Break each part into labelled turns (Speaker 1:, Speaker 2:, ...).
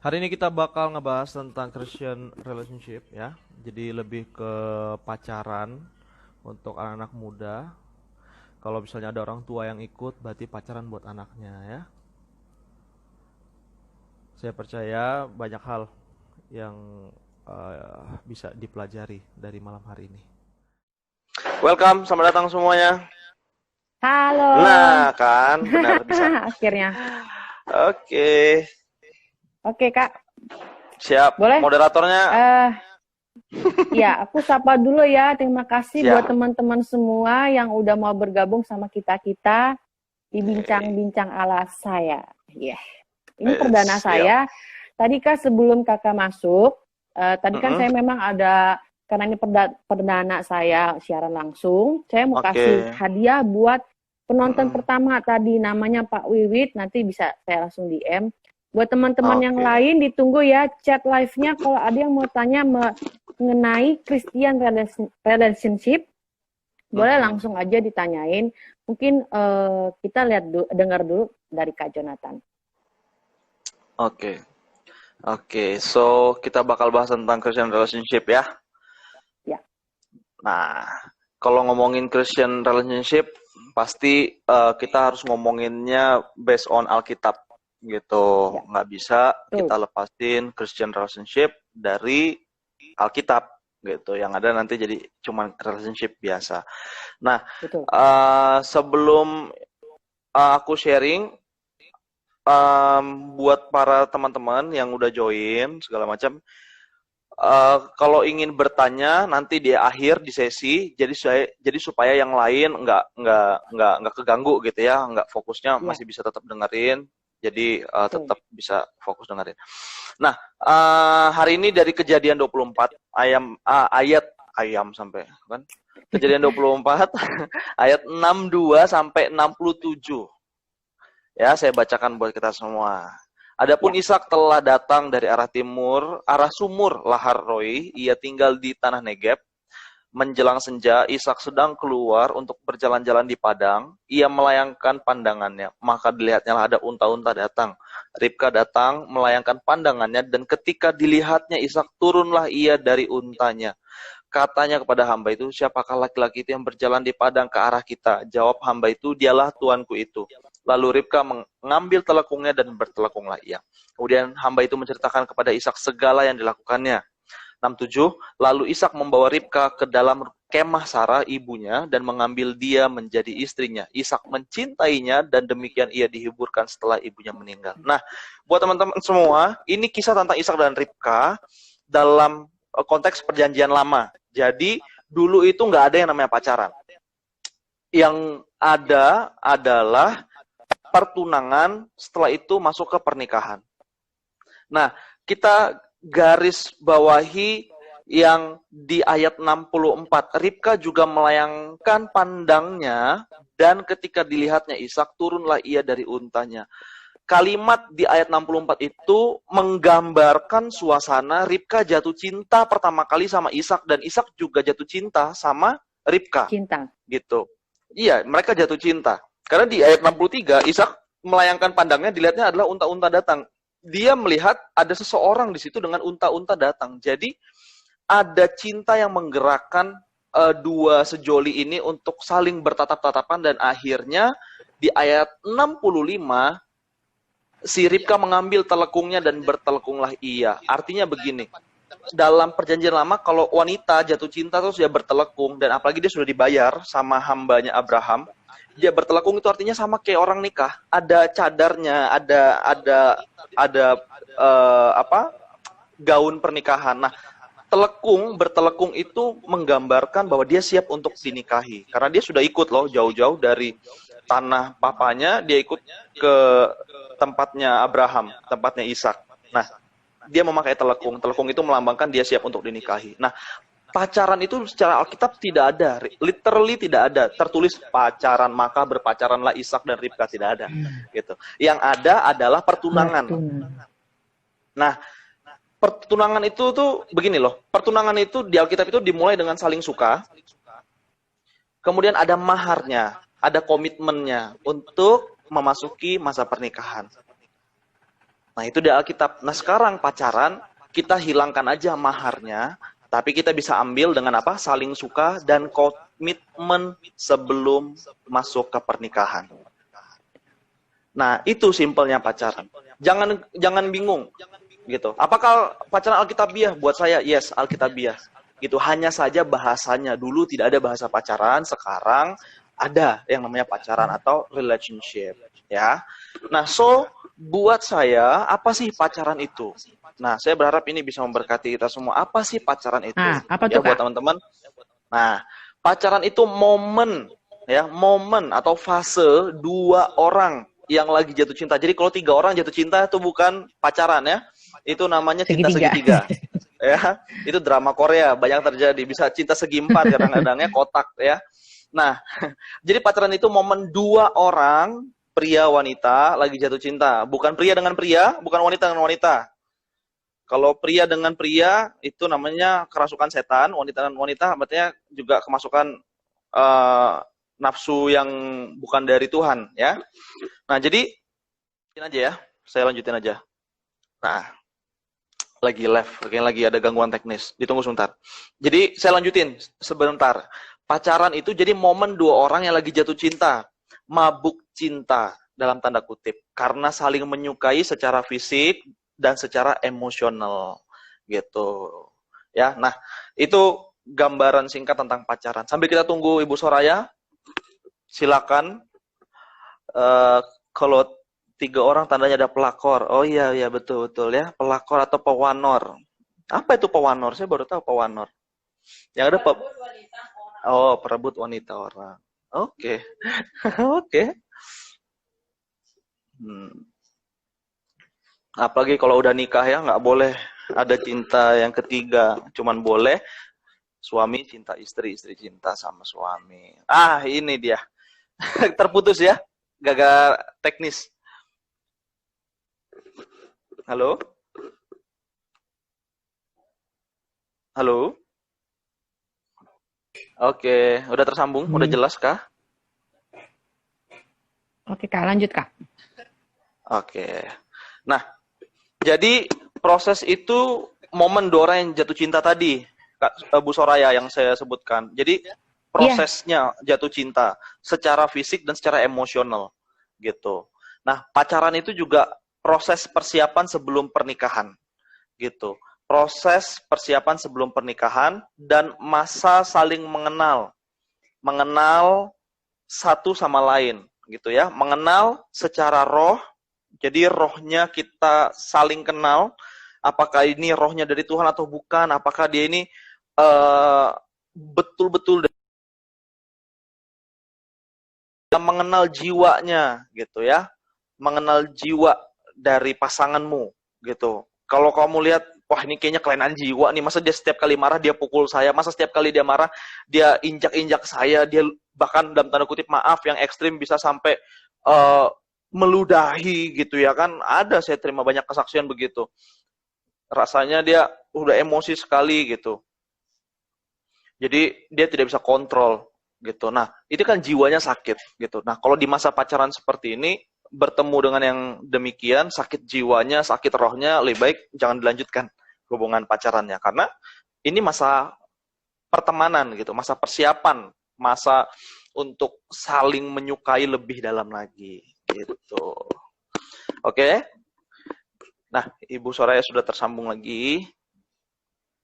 Speaker 1: Hari ini kita bakal ngebahas tentang Christian relationship ya. Jadi lebih ke pacaran untuk anak-anak muda. Kalau misalnya ada orang tua yang ikut, berarti pacaran buat anaknya ya. Saya percaya banyak hal yang bisa dipelajari dari malam hari ini. Welcome, selamat datang semuanya.
Speaker 2: Halo.
Speaker 1: Nah, kan benar bisa.
Speaker 2: Akhirnya.
Speaker 1: Oke,
Speaker 2: Oke, Kak.
Speaker 1: siap.
Speaker 2: Boleh?
Speaker 1: Moderatornya
Speaker 2: Eh, ya, aku sapa dulu ya. Terima kasih buat
Speaker 1: siap.
Speaker 2: teman-teman semua yang udah mau bergabung sama kita-kita di
Speaker 1: Oke,
Speaker 2: bincang-bincang ala saya. Ya, ini perdana
Speaker 1: siap.
Speaker 2: saya. Tadi Kak, sebelum Kakak masuk, tadi kan
Speaker 1: Mm-mm.
Speaker 2: saya memang ada, karena ini perdana saya siaran langsung, saya mau kasih
Speaker 1: Oke.
Speaker 2: hadiah buat penonton
Speaker 1: Mm-mm.
Speaker 2: pertama tadi, namanya Pak Wiwit, nanti bisa saya langsung DM. Buat teman-teman yang
Speaker 1: Oke.
Speaker 2: lain, ditunggu ya chat live-nya kalau ada yang mau tanya mengenai Christian relationship, boleh
Speaker 1: Mm-mm.
Speaker 2: langsung aja ditanyain. Mungkin kita dengar dulu dari Kak Jonathan.
Speaker 1: Oke. Oke. So, kita bakal bahas tentang Christian relationship ya.
Speaker 2: Ya,
Speaker 1: Nah, kalau ngomongin Christian relationship, pasti kita harus ngomonginnya based on Alkitab gitu.
Speaker 2: ya,
Speaker 1: Nggak bisa
Speaker 2: betul,
Speaker 1: kita lepasin Christian relationship dari Alkitab gitu. Yang ada nanti jadi cuman relationship biasa. Nah,
Speaker 2: betul.
Speaker 1: sebelum aku sharing, buat para teman-teman yang udah join segala macam, kalau ingin bertanya nanti di akhir di sesi, jadi supaya yang lain nggak keganggu gitu ya, nggak fokusnya
Speaker 2: Ya,
Speaker 1: masih bisa tetap dengerin, jadi
Speaker 2: betul.
Speaker 1: tetap bisa fokus dengerin. Nah, hari ini dari Kejadian 24 ayat sampai kan, Kejadian 24 ayat 62 sampai 67. Ya, saya bacakan buat kita semua. Adapun
Speaker 2: Ya,
Speaker 1: Ishak telah datang dari arah timur, arah sumur Lahar Roi. Ia tinggal di tanah Negeb. Menjelang senja, Ishak sedang keluar untuk berjalan-jalan di padang. Ia melayangkan pandangannya, maka dilihatnya ada unta-unta datang. Ribka datang melayangkan pandangannya, dan ketika dilihatnya Ishak, turunlah ia dari untanya. Katanya kepada hamba itu, siapakah laki-laki itu yang berjalan di padang ke arah kita? Jawab hamba itu, dialah tuanku itu. Lalu Ribka mengambil telekungnya dan bertelekunglah ia. Kemudian hamba itu menceritakan kepada Ishak segala yang dilakukannya. 67. Lalu Ishak membawa Ribka ke dalam kemah Sarah ibunya dan mengambil dia menjadi istrinya. Ishak mencintainya dan demikian ia dihiburkan setelah ibunya meninggal. Nah, buat teman-teman semua, ini kisah tentang Ishak dan Ribka dalam konteks perjanjian lama. Jadi dulu itu nggak ada yang namanya pacaran. Yang ada adalah pertunangan, setelah itu masuk ke pernikahan. Nah, kita garis bawahi yang di ayat 64. Ribka juga melayangkan pandangnya, dan ketika dilihatnya Ishak, turunlah ia dari untanya. Kalimat di ayat 64 itu menggambarkan suasana Ribka jatuh cinta pertama kali sama Ishak, dan Ishak juga jatuh cinta sama Ribka
Speaker 2: cinta.
Speaker 1: gitu. Iya, mereka jatuh cinta. Karena di ayat 63, Ishak melayangkan pandangnya, dilihatnya adalah unta-unta datang. Dia melihat ada seseorang di situ dengan unta-unta datang. Jadi ada cinta yang menggerakkan dua sejoli ini untuk saling bertatap-tatapan, dan akhirnya di ayat 65 si Ribka mengambil telekungnya dan bertelekunglah ia. Artinya begini, dalam perjanjian lama kalau wanita jatuh cinta terus dia bertelekung, dan apalagi dia sudah dibayar sama hambanya Abraham, dia bertelekung itu artinya sama kayak orang nikah, ada cadarnya, ada apa, gaun pernikahan. Nah, bertelekung itu menggambarkan bahwa dia siap untuk dinikahi, karena dia sudah ikut loh jauh-jauh dari tanah papanya, dia ikut ke tempatnya Abraham, tempatnya Ishak. Nah, dia memakai telekung. Telekung itu melambangkan dia siap untuk dinikahi. Nah, pacaran itu secara Alkitab tidak ada, literally tidak ada tertulis pacaran, maka berpacaranlah Ishak dan Ribka, tidak ada gitu. Yang ada adalah pertunangan.
Speaker 2: Bertunang.
Speaker 1: Nah, pertunangan itu tuh begini loh, pertunangan itu di Alkitab itu dimulai dengan saling suka, kemudian ada maharnya, ada komitmennya untuk memasuki masa pernikahan. Nah, itu di Alkitab. Nah, sekarang pacaran, kita hilangkan aja maharnya, tapi kita bisa ambil dengan apa? Saling suka dan komitmen sebelum masuk ke pernikahan. Nah, itu simpelnya pacaran. Jangan bingung gitu. Apakah pacaran Alkitabiah? Buat saya, yes, Alkitabiah. Gitu. Hanya saja bahasanya. Dulu tidak ada bahasa pacaran, sekarang ada yang namanya pacaran atau relationship, ya. Nah, buat saya, apa sih pacaran itu? Nah, saya berharap ini bisa memberkati kita semua. Apa sih pacaran itu?
Speaker 2: Nah, apa
Speaker 1: Ya,
Speaker 2: tuh,
Speaker 1: buat
Speaker 2: Kak?
Speaker 1: teman-teman. Nah, pacaran itu momen, ya, momen atau fase dua orang yang lagi jatuh cinta. Jadi kalau 3 orang jatuh cinta itu bukan pacaran, ya. Itu namanya cinta
Speaker 2: Segitiga.
Speaker 1: segitiga. Ya, itu drama Korea banyak terjadi. Bisa cinta segi empat kadang-kadangnya kotak, ya. Nah, jadi pacaran itu momen dua orang, pria wanita lagi jatuh cinta. Bukan pria dengan pria, bukan wanita dengan wanita. Kalau pria dengan pria itu namanya kerasukan setan, wanita dengan wanita artinya juga kemasukan nafsu yang bukan dari Tuhan, ya. Nah, jadi lanjutin aja ya. Saya lanjutin aja. Nah, lagi ada gangguan teknis. Ditunggu sebentar. Jadi saya lanjutin sebentar. Pacaran itu jadi momen dua orang yang lagi jatuh cinta, mabuk cinta dalam tanda kutip, karena saling menyukai secara fisik dan secara emosional, gitu. Ya, nah itu gambaran singkat tentang pacaran. Sambil kita tunggu Ibu Soraya, silakan. Kalau 3 orang tandanya ada pelakor. Oh iya betul ya, pelakor atau pewanor. Apa itu pewanor? Saya baru tahu pewanor. Yang ada oh, perebut wanita orang. Oke. Oke. Apalagi kalau udah nikah ya, nggak boleh ada cinta yang ketiga. Cuman boleh suami cinta istri, istri cinta sama suami. Ah, ini dia. Terputus ya, gagal teknis. Halo? Halo? Oke, udah tersambung? Udah jelas kah?
Speaker 2: Oke, Kak, lanjut, Kak.
Speaker 1: Oke. Nah, jadi proses itu momen dua orang yang jatuh cinta tadi, Kak, Bu Soraya yang saya sebutkan. Jadi prosesnya jatuh cinta secara fisik dan secara emosional gitu. Nah, pacaran itu juga proses persiapan sebelum pernikahan gitu. Proses persiapan sebelum pernikahan dan masa saling mengenal satu sama lain gitu ya, mengenal secara roh. Jadi rohnya kita saling kenal, apakah ini rohnya dari Tuhan atau bukan, apakah dia ini betul-betul mengenal jiwanya gitu ya, mengenal jiwa dari pasanganmu gitu. Kalau kamu lihat, wah ini kayaknya kelainan jiwa nih, masa dia setiap kali marah dia pukul saya, masa setiap kali dia marah dia injak-injak saya, dia bahkan dalam tanda kutip maaf yang ekstrim bisa sampai meludahi gitu ya kan. Ada, saya terima banyak kesaksian begitu. Rasanya dia udah emosi sekali gitu. Jadi dia tidak bisa kontrol gitu. Nah, itu kan jiwanya sakit gitu. Nah, kalau di masa pacaran seperti ini bertemu dengan yang demikian, sakit jiwanya, sakit rohnya, lebih baik jangan dilanjutkan hubungan pacarannya karena ini masa pertemanan gitu, masa persiapan, masa untuk saling menyukai lebih dalam lagi gitu. Oke. Nah, Ibu Soraya sudah tersambung lagi.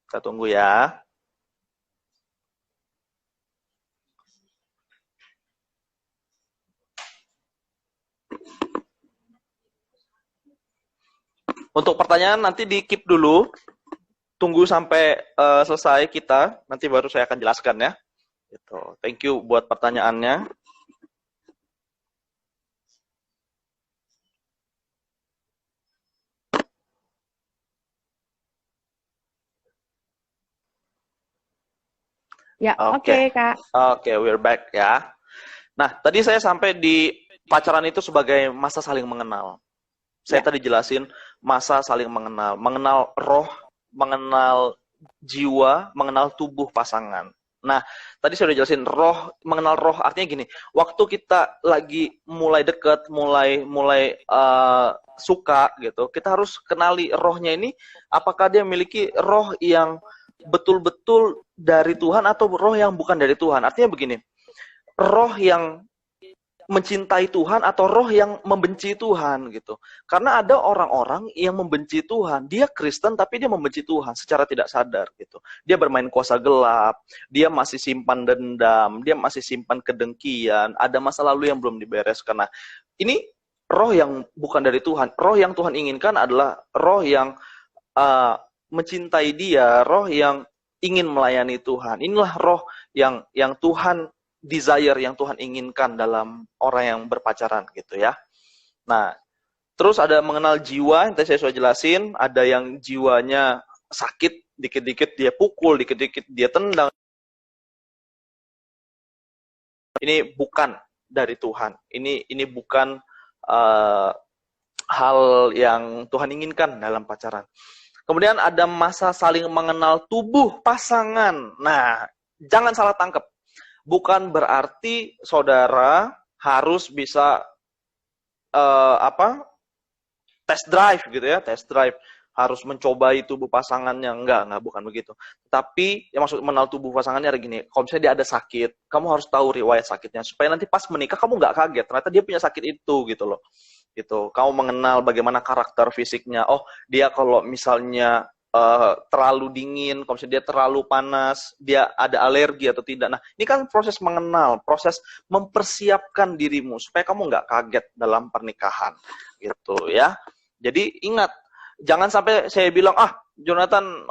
Speaker 1: Kita tunggu ya. Untuk pertanyaan nanti di-keep dulu. Tunggu sampai selesai kita, nanti baru saya akan jelaskan ya. Gitu. Thank you buat pertanyaannya.
Speaker 2: Ya, oke, Kak.
Speaker 1: Oke, we're back ya. Nah, tadi saya sampai di pacaran itu sebagai masa saling mengenal. Saya tadi jelasin masa saling mengenal roh, mengenal jiwa, mengenal tubuh pasangan. Nah, tadi saya udah jelasin roh, mengenal roh artinya gini. Waktu kita lagi mulai dekat, mulai suka gitu, kita harus kenali rohnya ini. Apakah dia memiliki roh yang betul-betul dari Tuhan atau roh yang bukan dari Tuhan? Artinya begini, roh yang mencintai Tuhan atau roh yang membenci Tuhan gitu. Karena ada orang-orang yang membenci Tuhan, dia Kristen tapi dia membenci Tuhan secara tidak sadar gitu. Dia bermain kuasa gelap, dia masih simpan dendam, dia masih simpan kedengkian, ada masa lalu yang belum dibereskan. Nah, ini roh yang bukan dari Tuhan. Roh yang Tuhan inginkan adalah roh yang mencintai dia, roh yang ingin melayani Tuhan. Inilah roh yang Tuhan desire, yang Tuhan inginkan dalam orang yang berpacaran gitu ya. Nah, terus ada mengenal jiwa, yang tadi saya sudah jelasin, ada yang jiwanya sakit, dikit-dikit dia pukul, dikit-dikit dia tendang. Ini bukan dari Tuhan. Ini bukan hal yang Tuhan inginkan dalam pacaran. Kemudian ada masa saling mengenal tubuh pasangan. Nah, jangan salah tangkap. Bukan berarti saudara harus bisa test drive gitu ya, test drive harus mencobai tubuh pasangannya, enggak bukan begitu. Tapi yang maksud mengenal tubuh pasangannya ada gini, kalau misalnya dia ada sakit, kamu harus tahu riwayat sakitnya supaya nanti pas menikah kamu nggak kaget ternyata dia punya sakit itu gitu loh. Gitu. Kamu mengenal bagaimana karakter fisiknya. Oh, dia kalau misalnya terlalu dingin, kalau misalnya dia terlalu panas, dia ada alergi atau tidak. Nah, ini kan proses mengenal, proses mempersiapkan dirimu supaya kamu nggak kaget dalam pernikahan, gitu ya. Jadi ingat, jangan sampai saya bilang, Jonathan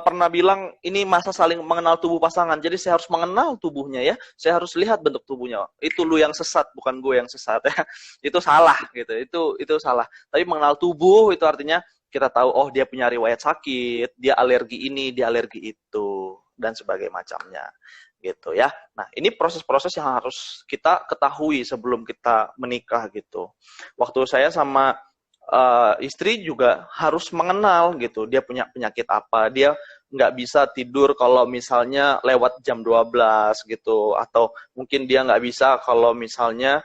Speaker 1: pernah bilang ini masa saling mengenal tubuh pasangan, jadi saya harus mengenal tubuhnya ya, saya harus lihat bentuk tubuhnya. Itu lu yang sesat, bukan gue yang sesat ya. Itu salah gitu, itu salah. Tapi mengenal tubuh itu artinya kita tahu, oh dia punya riwayat sakit, dia alergi ini, dia alergi itu, dan sebagainya macamnya, gitu ya. Nah, ini proses-proses yang harus kita ketahui sebelum kita menikah gitu. Waktu saya sama istri juga harus mengenal gitu, dia punya penyakit apa, dia nggak bisa tidur kalau misalnya lewat jam 12 gitu, atau mungkin dia nggak bisa kalau misalnya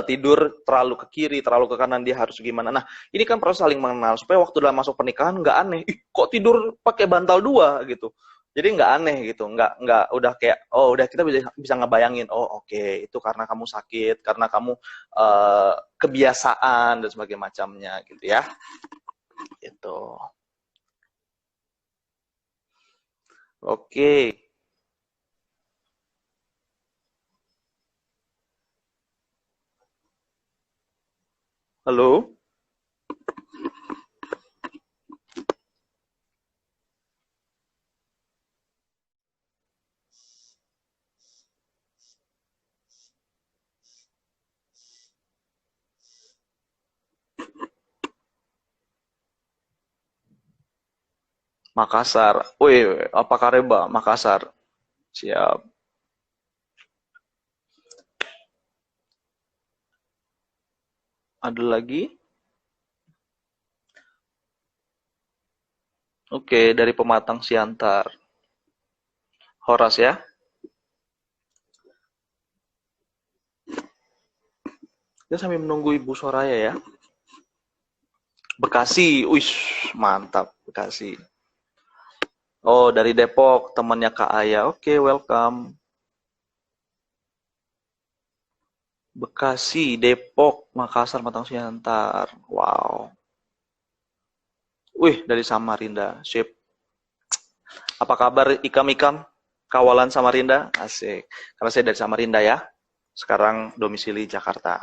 Speaker 1: tidur terlalu ke kiri, terlalu ke kanan, dia harus gimana. Nah, ini kan proses saling mengenal, supaya waktu dalam masuk pernikahan nggak aneh, kok tidur pakai bantal dua gitu. Jadi nggak aneh gitu, nggak udah kayak, oh udah kita bisa ngebayangin, oh oke, itu karena kamu sakit, karena kamu kebiasaan dan sebagainya macamnya gitu ya. Gitu. Oke. Halo? Makassar. Wih, apa Kareba? Makassar. Siap. Ada lagi? Oke, dari Pematang Siantar. Horas ya. Kita sambil menunggu Ibu Soraya ya. Bekasi, wih, mantap Bekasi. Oh, dari Depok, temannya Kak Aya. Oke, welcome. Bekasi, Depok, Makassar, Pematang Siantar. Wow. Wih, dari Samarinda. Sip. Apa kabar ikam-ikam? Kawalan Samarinda? Asik. Karena saya dari Samarinda ya. Sekarang domisili Jakarta.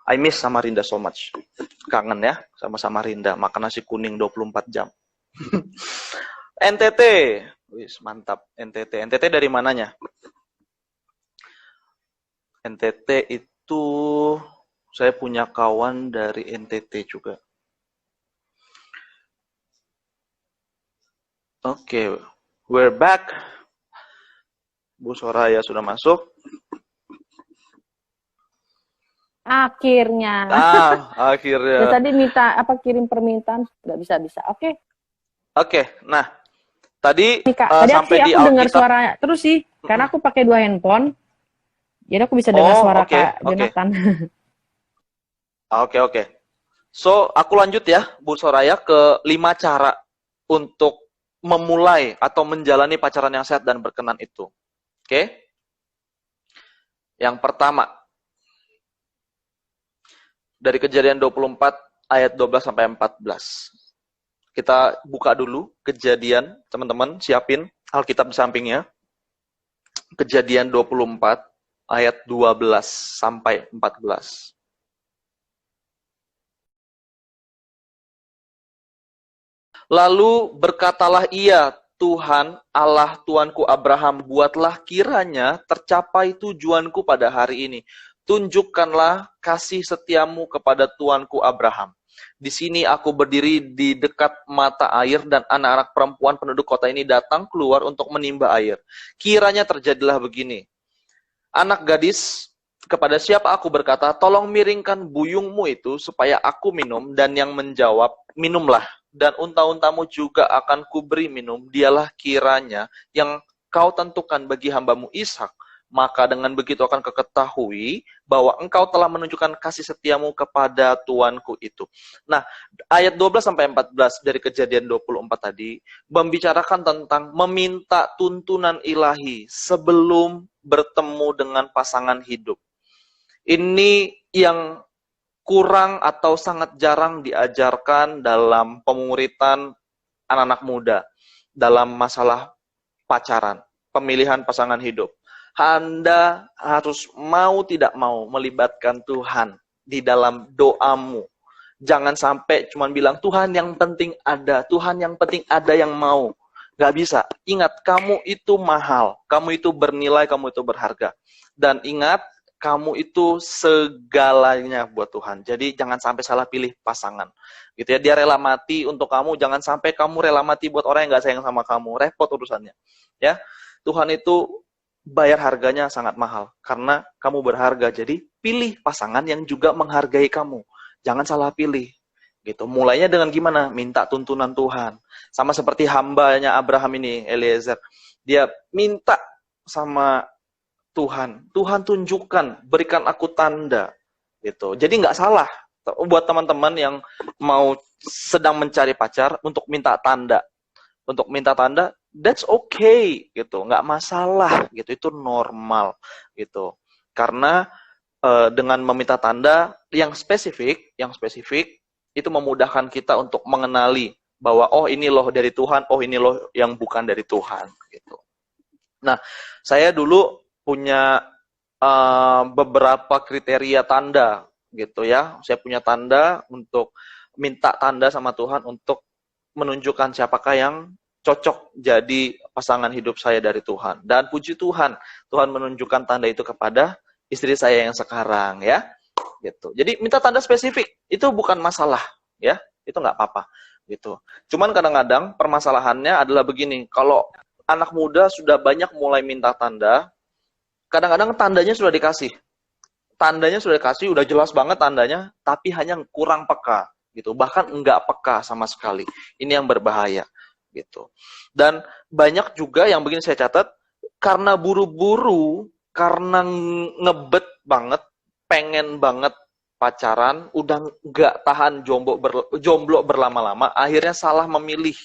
Speaker 1: I miss Samarinda so much. Kangen ya sama Samarinda. Makan nasi kuning 24 jam. NTT. Wis, mantap. NTT. NTT dari mananya? NTT itu saya punya kawan dari NTT juga. Oke, we're back. Bu Soraya sudah masuk.
Speaker 2: Akhirnya.
Speaker 1: Akhirnya.
Speaker 2: Ya, tadi minta kirim permintaan, nggak bisa. Oke.
Speaker 1: Oke, nah Tadi
Speaker 2: Nih Kak, tadi
Speaker 1: sampai
Speaker 2: sih
Speaker 1: di
Speaker 2: aku dengar
Speaker 1: Alkitab.
Speaker 2: suara terus sih, karena aku pakai 2 handphone, jadi aku bisa dengar
Speaker 1: Oh,
Speaker 2: suara
Speaker 1: oke,
Speaker 2: Kak
Speaker 1: oke.
Speaker 2: Jonathan.
Speaker 1: Oke, oke. So, aku lanjut ya, Bu Soraya, ke 5 cara untuk memulai atau menjalani pacaran yang sehat dan berkenan itu. Oke? Yang pertama, dari Kejadian 24 ayat 12 sampai 14. Kita buka dulu Kejadian, teman-teman, siapin Alkitab di sampingnya. Kejadian 24 ayat 12 sampai 14. Lalu berkatalah ia, Tuhan, Allah Tuanku Abraham, buatlah kiranya tercapai tujuanku pada hari ini. Tunjukkanlah kasih setiamu kepada Tuanku Abraham. Di sini aku berdiri di dekat mata air dan anak-anak perempuan penduduk kota ini datang keluar untuk menimba air. Kiranya terjadilah begini. Anak gadis, kepada siapa aku berkata, tolong miringkan buyungmu itu supaya aku minum, dan yang menjawab, minumlah. Dan unta-untamu juga akan kuberi minum, dialah kiranya yang kau tentukan bagi hambamu Ishak. Maka dengan begitu akan keketahui bahwa engkau telah menunjukkan kasih setiamu kepada tuanku itu. Nah, ayat 12 sampai 14 dari Kejadian 24 tadi membicarakan tentang meminta tuntunan ilahi sebelum bertemu dengan pasangan hidup. Ini yang kurang atau sangat jarang diajarkan dalam pemuritan anak-anak muda dalam masalah pacaran, pemilihan pasangan hidup. Anda harus mau tidak mau melibatkan Tuhan di dalam doamu. Jangan sampai cuma bilang, Tuhan yang penting ada, Tuhan yang penting ada yang mau. Gak bisa. Ingat, kamu itu mahal, kamu itu bernilai, kamu itu berharga. Dan ingat, kamu itu segalanya buat Tuhan. Jadi jangan sampai salah pilih pasangan. Gitu ya, dia rela mati untuk kamu, jangan sampai kamu rela mati buat orang yang gak sayang sama kamu. Repot urusannya. Ya, Tuhan itu bayar harganya sangat mahal karena kamu berharga. Jadi pilih pasangan yang juga menghargai kamu. Jangan salah pilih. Gitu. Mulainya dengan gimana? Minta tuntunan Tuhan. Sama seperti hambanya Abraham ini, Eliezer. Dia minta sama Tuhan. Tuhan tunjukkan, berikan aku tanda. Gitu. Jadi nggak salah buat teman-teman yang mau sedang mencari pacar untuk minta tanda. Untuk minta tanda, that's okay gitu, nggak masalah gitu, itu normal gitu. Karena dengan meminta tanda yang spesifik itu memudahkan kita untuk mengenali bahwa oh ini loh dari Tuhan, oh ini loh yang bukan dari Tuhan gitu. Nah, saya dulu punya beberapa kriteria tanda gitu ya. Saya punya tanda untuk minta tanda sama Tuhan untuk menunjukkan siapakah yang cocok jadi pasangan hidup saya dari Tuhan. Dan puji Tuhan, Tuhan menunjukkan tanda itu kepada istri saya yang sekarang ya. Gitu. Jadi minta tanda spesifik itu bukan masalah ya, itu nggak apa-apa gitu. Cuman kadang-kadang permasalahannya adalah begini, kalau anak muda sudah banyak mulai minta tanda, kadang-kadang tandanya sudah dikasih. Tandanya sudah dikasih, udah jelas banget tandanya, tapi hanya kurang peka gitu. Bahkan enggak peka sama sekali. Ini yang berbahaya gitu. Dan banyak juga yang begini saya catat, karena buru-buru, karena ngebet banget, pengen banget pacaran, udah nggak tahan jomblo berlama-lama, akhirnya salah memilih,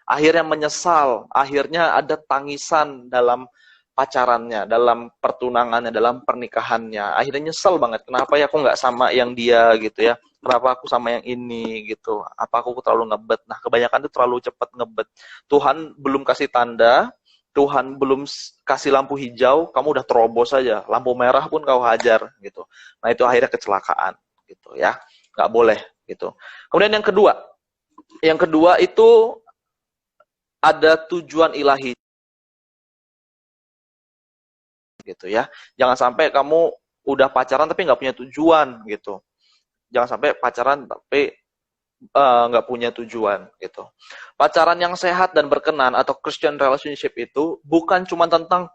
Speaker 1: akhirnya menyesal, akhirnya ada tangisan dalam pacarannya, dalam pertunangannya, dalam pernikahannya. Akhirnya nyesel banget, kenapa ya aku nggak sama yang dia gitu ya, kenapa aku sama yang ini gitu, apa aku terlalu ngebet. Nah, kebanyakan itu terlalu cepat ngebet. Tuhan belum kasih tanda, Tuhan belum kasih lampu hijau, kamu udah terobos saja, lampu merah pun kau hajar gitu. Nah, itu akhirnya kecelakaan gitu ya, nggak boleh gitu. Kemudian yang kedua itu ada tujuan ilahi gitu ya. Jangan sampai kamu udah pacaran tapi nggak punya tujuan gitu. Jangan sampai pacaran tapi nggak punya tujuan gitu. Pacaran yang sehat dan berkenan atau Christian relationship itu bukan cuma tentang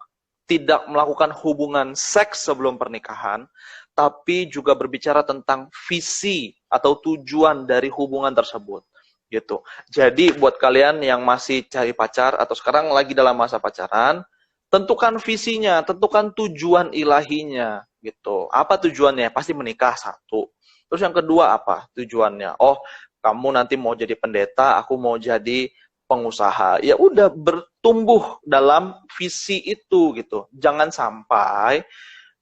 Speaker 1: tidak melakukan hubungan seks sebelum pernikahan, tapi juga berbicara tentang visi atau tujuan dari hubungan tersebut. gitu. Jadi buat kalian yang masih cari pacar atau sekarang lagi dalam masa pacaran, tentukan visinya, tentukan tujuan ilahinya gitu. Apa tujuannya? Pasti menikah, satu. Terus yang kedua apa tujuannya? Oh, kamu nanti mau jadi pendeta, aku mau jadi pengusaha. Ya udah, bertumbuh dalam visi itu gitu. Jangan sampai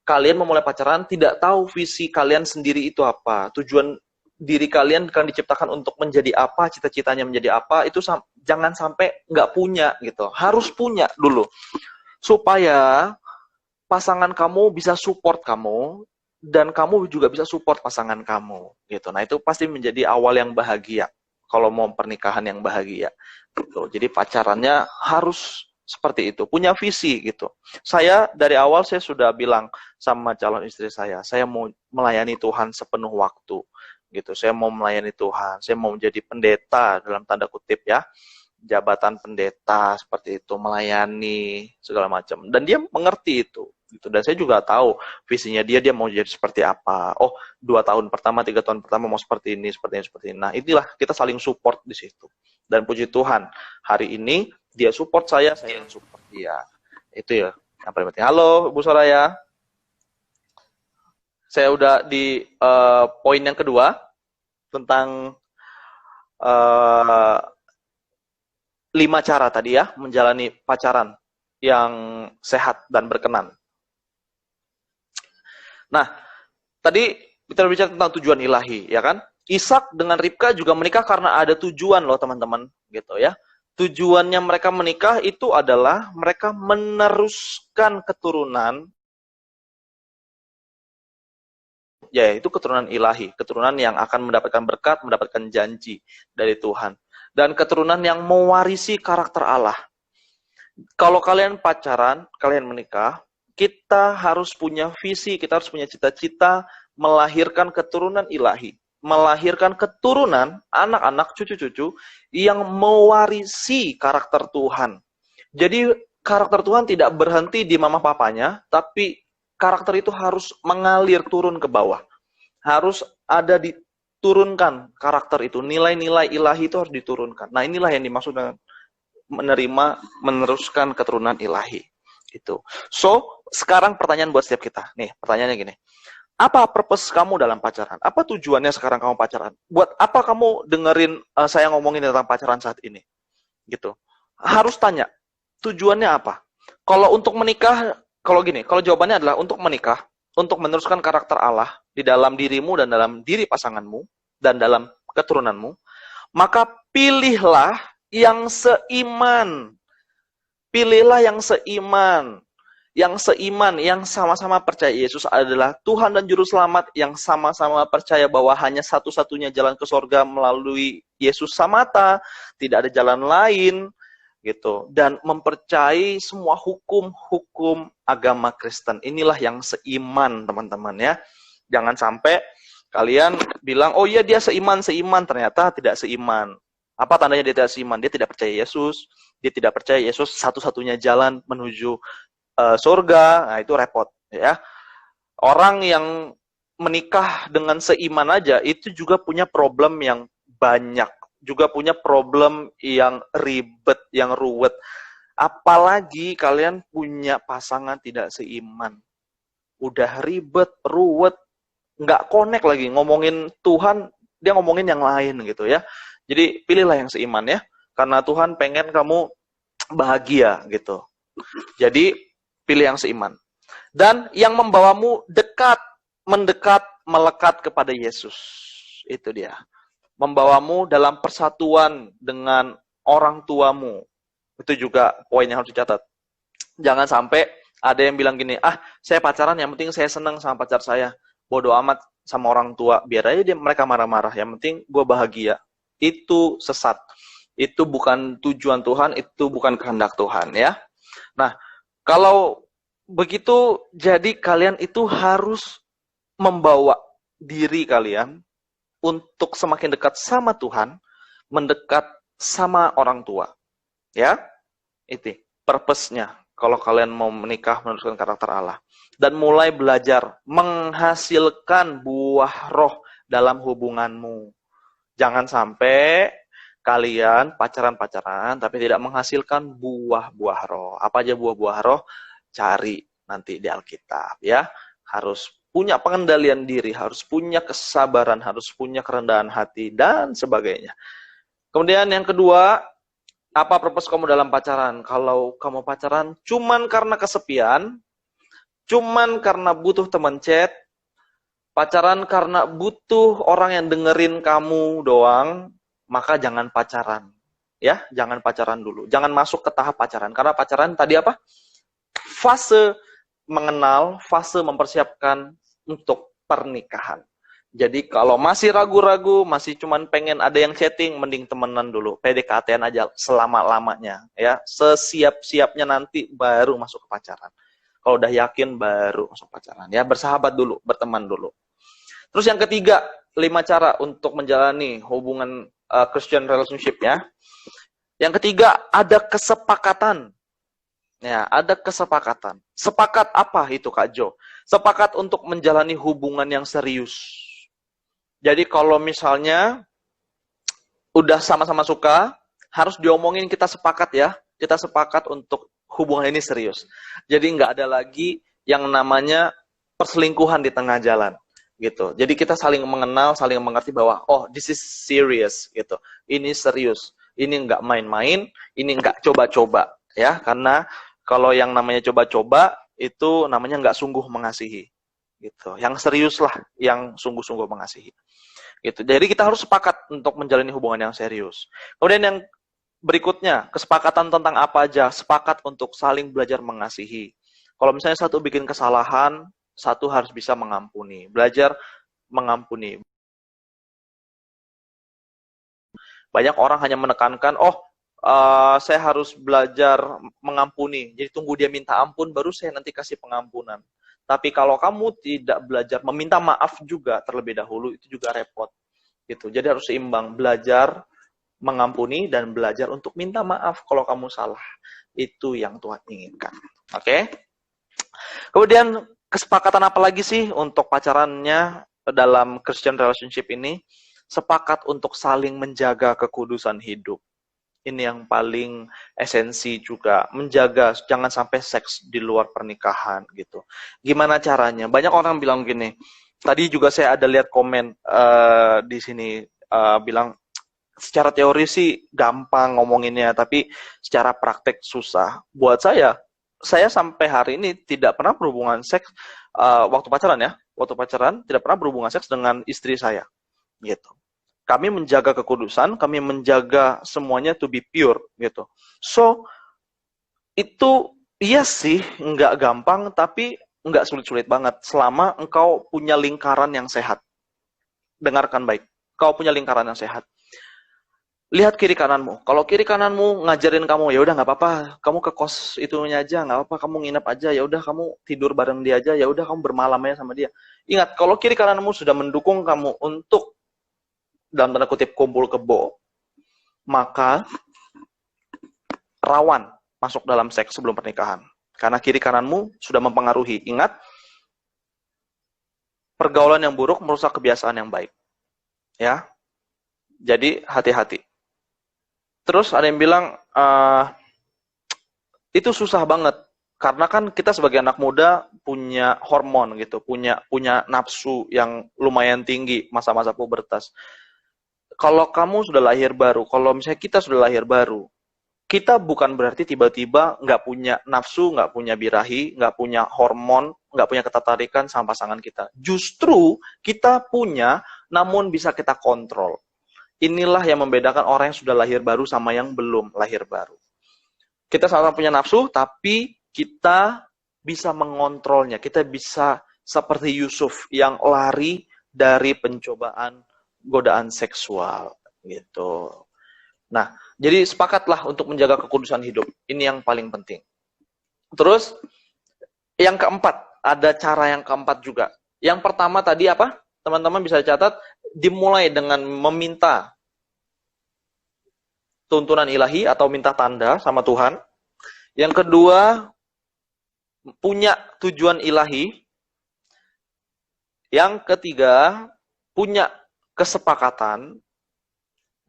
Speaker 1: kalian memulai pacaran tidak tahu visi kalian sendiri itu apa. Tujuan diri kalian kan diciptakan untuk menjadi apa, cita-citanya menjadi apa, itu jangan sampai nggak punya gitu. Harus punya dulu. Supaya pasangan kamu bisa support kamu, dan kamu juga bisa support pasangan kamu gitu. Nah, itu pasti menjadi awal yang bahagia kalau mau pernikahan yang bahagia gitu. Jadi pacarannya harus seperti itu, punya visi gitu. Saya dari awal saya sudah bilang sama calon istri saya mau melayani Tuhan sepenuh waktu gitu. Saya mau melayani Tuhan, saya mau menjadi pendeta dalam tanda kutip ya. Jabatan pendeta seperti itu, melayani segala macam. Dan dia mengerti itu gitu. Dan saya juga tahu visinya dia mau jadi seperti apa. Oh, 2 tahun pertama, 3 tahun pertama mau seperti ini, seperti ini, seperti ini. Nah, inilah kita saling support di situ. Dan puji Tuhan, hari ini dia support saya yang support dia. Itu ya yang paling penting. Halo, Bu Soraya. Saya udah di poin yang kedua tentang 5 cara tadi ya menjalani pacaran yang sehat dan berkenan. Nah, tadi kita berbicara tentang tujuan ilahi, ya kan? Ishak dengan Ribka juga menikah karena ada tujuan loh teman-teman, gitu ya. Tujuannya mereka menikah itu adalah mereka meneruskan keturunan, yaitu keturunan ilahi, keturunan yang akan mendapatkan berkat, mendapatkan janji dari Tuhan. Dan keturunan yang mewarisi karakter Allah. Kalau kalian pacaran, kalian menikah, kita harus punya visi, kita harus punya cita-cita melahirkan keturunan ilahi. Melahirkan keturunan, anak-anak, cucu-cucu yang mewarisi karakter Tuhan. Jadi karakter Tuhan tidak berhenti di mama papanya, tapi karakter itu harus mengalir turun ke bawah. Harus ada diturunkan karakter itu. Nilai-nilai ilahi itu harus diturunkan. Nah, inilah yang dimaksud dengan meneruskan keturunan ilahi. Itu. So, sekarang pertanyaan buat setiap kita. Nih, pertanyaannya gini. Apa purpose kamu dalam pacaran? Apa tujuannya sekarang kamu pacaran? Buat apa kamu dengerin saya ngomongin tentang pacaran saat ini? Gitu. Harus tanya, tujuannya apa? Kalau untuk menikah, kalau jawabannya adalah untuk menikah, untuk meneruskan karakter Allah di dalam dirimu dan dalam diri pasanganmu dan dalam keturunanmu, maka pilihlah yang seiman. Pilihlah yang seiman. Yang seiman, yang sama-sama percaya Yesus adalah Tuhan dan Juru Selamat, yang sama-sama percaya bahwa hanya satu-satunya jalan ke sorga melalui Yesus semata, tidak ada jalan lain, gitu. Dan mempercayai semua hukum-hukum agama Kristen. Inilah yang seiman, teman-teman ya. Jangan sampai kalian bilang, oh iya dia seiman, ternyata tidak seiman. Apa tandanya dia tidak seiman? Dia tidak percaya Yesus, dia tidak percaya Yesus satu-satunya jalan menuju surga. Nah, itu repot ya. Orang yang menikah dengan seiman aja itu juga punya problem yang banyak, juga punya problem yang ribet, yang ruwet. Apalagi kalian punya pasangan tidak seiman. Udah ribet, ruwet, nggak connect lagi. Ngomongin Tuhan, dia ngomongin yang lain gitu ya. Jadi pilihlah yang seiman ya, karena Tuhan pengen kamu bahagia gitu. Jadi pilih yang seiman. Dan yang membawamu mendekat, melekat kepada Yesus. Itu dia. Membawamu dalam persatuan dengan orang tuamu. Itu juga poin yang harus dicatat. Jangan sampai ada yang bilang gini, saya pacaran yang penting saya senang sama pacar saya. Bodoh amat sama orang tua. Biar aja mereka marah-marah. Yang penting gue bahagia. Itu sesat. Itu bukan tujuan Tuhan, itu bukan kehendak Tuhan ya. Nah, kalau begitu, jadi kalian itu harus membawa diri kalian untuk semakin dekat sama Tuhan, mendekat sama orang tua. Ya, itu purpose-nya. Kalau kalian mau menikah, meneruskan karakter Allah. Dan mulai belajar menghasilkan buah roh dalam hubunganmu. Jangan sampai Kalian pacaran-pacaran tapi tidak menghasilkan buah-buah roh. Apa aja buah-buah roh? Cari nanti di Alkitab ya. Harus punya pengendalian diri, harus punya kesabaran, harus punya kerendahan hati dan sebagainya. Kemudian yang kedua, apa purpose kamu dalam pacaran? Kalau kamu pacaran cuman karena kesepian, cuman karena butuh teman chat, pacaran karena butuh orang yang dengerin kamu doang, maka jangan pacaran. Ya, jangan pacaran dulu. Jangan masuk ke tahap pacaran. Karena pacaran tadi apa? Fase mengenal, fase mempersiapkan untuk pernikahan. Jadi kalau masih ragu-ragu, masih cuman pengen ada yang chatting, mending temenan dulu. PDKT-an aja selama-lamanya. Ya, sesiap-siapnya nanti baru masuk ke pacaran. Kalau udah yakin baru masuk pacaran. Ya, bersahabat dulu, berteman dulu. Terus yang ketiga, 5 cara untuk menjalani hubungan Christian relationship ya. Yang ketiga, ada kesepakatan. Ya, ada kesepakatan. Sepakat apa itu Kak Jo? Sepakat untuk menjalani hubungan yang serius. Jadi kalau misalnya udah sama-sama suka, harus diomongin kita sepakat ya. Kita sepakat untuk hubungan ini serius. Jadi nggak ada lagi yang namanya perselingkuhan di tengah jalan. Gitu. Jadi kita saling mengenal, saling mengerti bahwa oh this is serious gitu. Ini serius. Ini nggak main-main, ini nggak coba-coba ya. Karena kalau yang namanya coba-coba itu namanya nggak sungguh mengasihi. Gitu. Yang serius lah yang sungguh-sungguh mengasihi. Gitu. Jadi kita harus sepakat untuk menjalani hubungan yang serius. Kemudian yang berikutnya, kesepakatan tentang apa aja? Sepakat untuk saling belajar mengasihi. Kalau misalnya satu bikin kesalahan, satu harus bisa mengampuni. Belajar mengampuni. Banyak orang hanya menekankan, saya harus belajar mengampuni. Jadi tunggu dia minta ampun, baru saya nanti kasih pengampunan. Tapi kalau kamu tidak belajar meminta maaf juga terlebih dahulu, itu juga repot. Gitu. Jadi harus seimbang, belajar mengampuni dan belajar untuk minta maaf kalau kamu salah. Itu yang Tuhan inginkan. Oke? Kemudian kesepakatan apa lagi sih untuk pacarannya dalam Christian relationship ini? Sepakat untuk saling menjaga kekudusan hidup. Ini yang paling esensi juga, menjaga jangan sampai seks di luar pernikahan gitu. Gimana caranya? Banyak orang bilang gini. Tadi juga saya ada lihat komen di sini bilang secara teori sih gampang ngomonginnya, tapi secara praktek susah. Buat saya sampai hari ini tidak pernah berhubungan seks waktu pacaran ya. Waktu pacaran tidak pernah berhubungan seks dengan istri saya. Gitu. Kami menjaga kekudusan, kami menjaga semuanya to be pure gitu. So itu iya sih nggak gampang, tapi nggak sulit-sulit banget selama engkau punya lingkaran yang sehat. Dengarkan baik, kau punya lingkaran yang sehat. Lihat kiri kananmu. Kalau kiri kananmu ngajarin kamu, ya udah nggak apa-apa, kamu ke kos itunya aja, nggak apa-apa, kamu nginep aja, ya udah kamu tidur bareng dia aja, ya udah kamu bermalam aja sama dia. Ingat, kalau kiri kananmu sudah mendukung kamu untuk dalam tanda kutip kumpul kebo, maka rawan masuk dalam seks sebelum pernikahan. Karena kiri kananmu sudah mempengaruhi. Ingat, pergaulan yang buruk merusak kebiasaan yang baik. Ya, jadi hati-hati. Terus ada yang bilang, itu susah banget. Karena kan kita sebagai anak muda punya hormon gitu, punya nafsu yang lumayan tinggi masa-masa pubertas. Kalau kamu sudah lahir baru, kalau misalnya kita sudah lahir baru, kita bukan berarti tiba-tiba nggak punya nafsu, nggak punya birahi, nggak punya hormon, nggak punya ketertarikan sama pasangan kita. Justru kita punya, namun bisa kita kontrol. Inilah yang membedakan orang yang sudah lahir baru sama yang belum lahir baru. Kita sama-sama punya nafsu, tapi kita bisa mengontrolnya. Kita bisa seperti Yusuf yang lari dari pencobaan godaan seksual gitu. Nah, jadi sepakatlah untuk menjaga kekudusan hidup. Ini yang paling penting. Terus yang keempat, ada cara yang keempat juga. Yang pertama tadi apa? Teman-teman bisa catat, dimulai dengan meminta tuntunan ilahi atau minta tanda sama Tuhan. Yang kedua, punya tujuan ilahi. Yang ketiga, punya kesepakatan.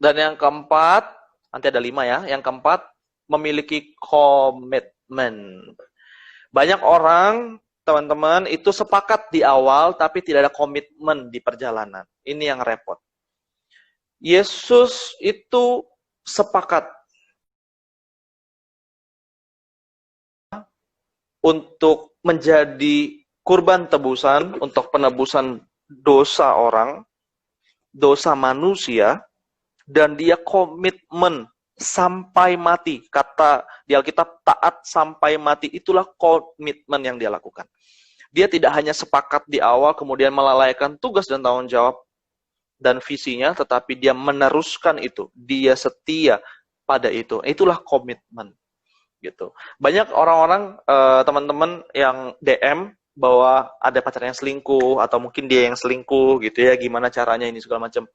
Speaker 1: Dan yang keempat, nanti ada 5 ya. Yang keempat, memiliki komitmen. Banyak orang, teman-teman, itu sepakat di awal, tapi tidak ada komitmen di perjalanan. Ini yang repot. Yesus itu sepakat untuk menjadi kurban tebusan, untuk penebusan dosa orang, dosa manusia, dan dia komitmen sampai mati. Kata di Alkitab, taat sampai mati, itulah komitmen yang dia lakukan. Dia tidak hanya sepakat di awal, kemudian melalaikan tugas dan tanggung jawab dan visinya, tetapi dia meneruskan itu. Dia setia pada itu. Itulah komitmen. Gitu. Banyak orang-orang, teman-teman yang DM bahwa ada pacarnya yang selingkuh, atau mungkin dia yang selingkuh, gitu ya, gimana caranya ini segala macam.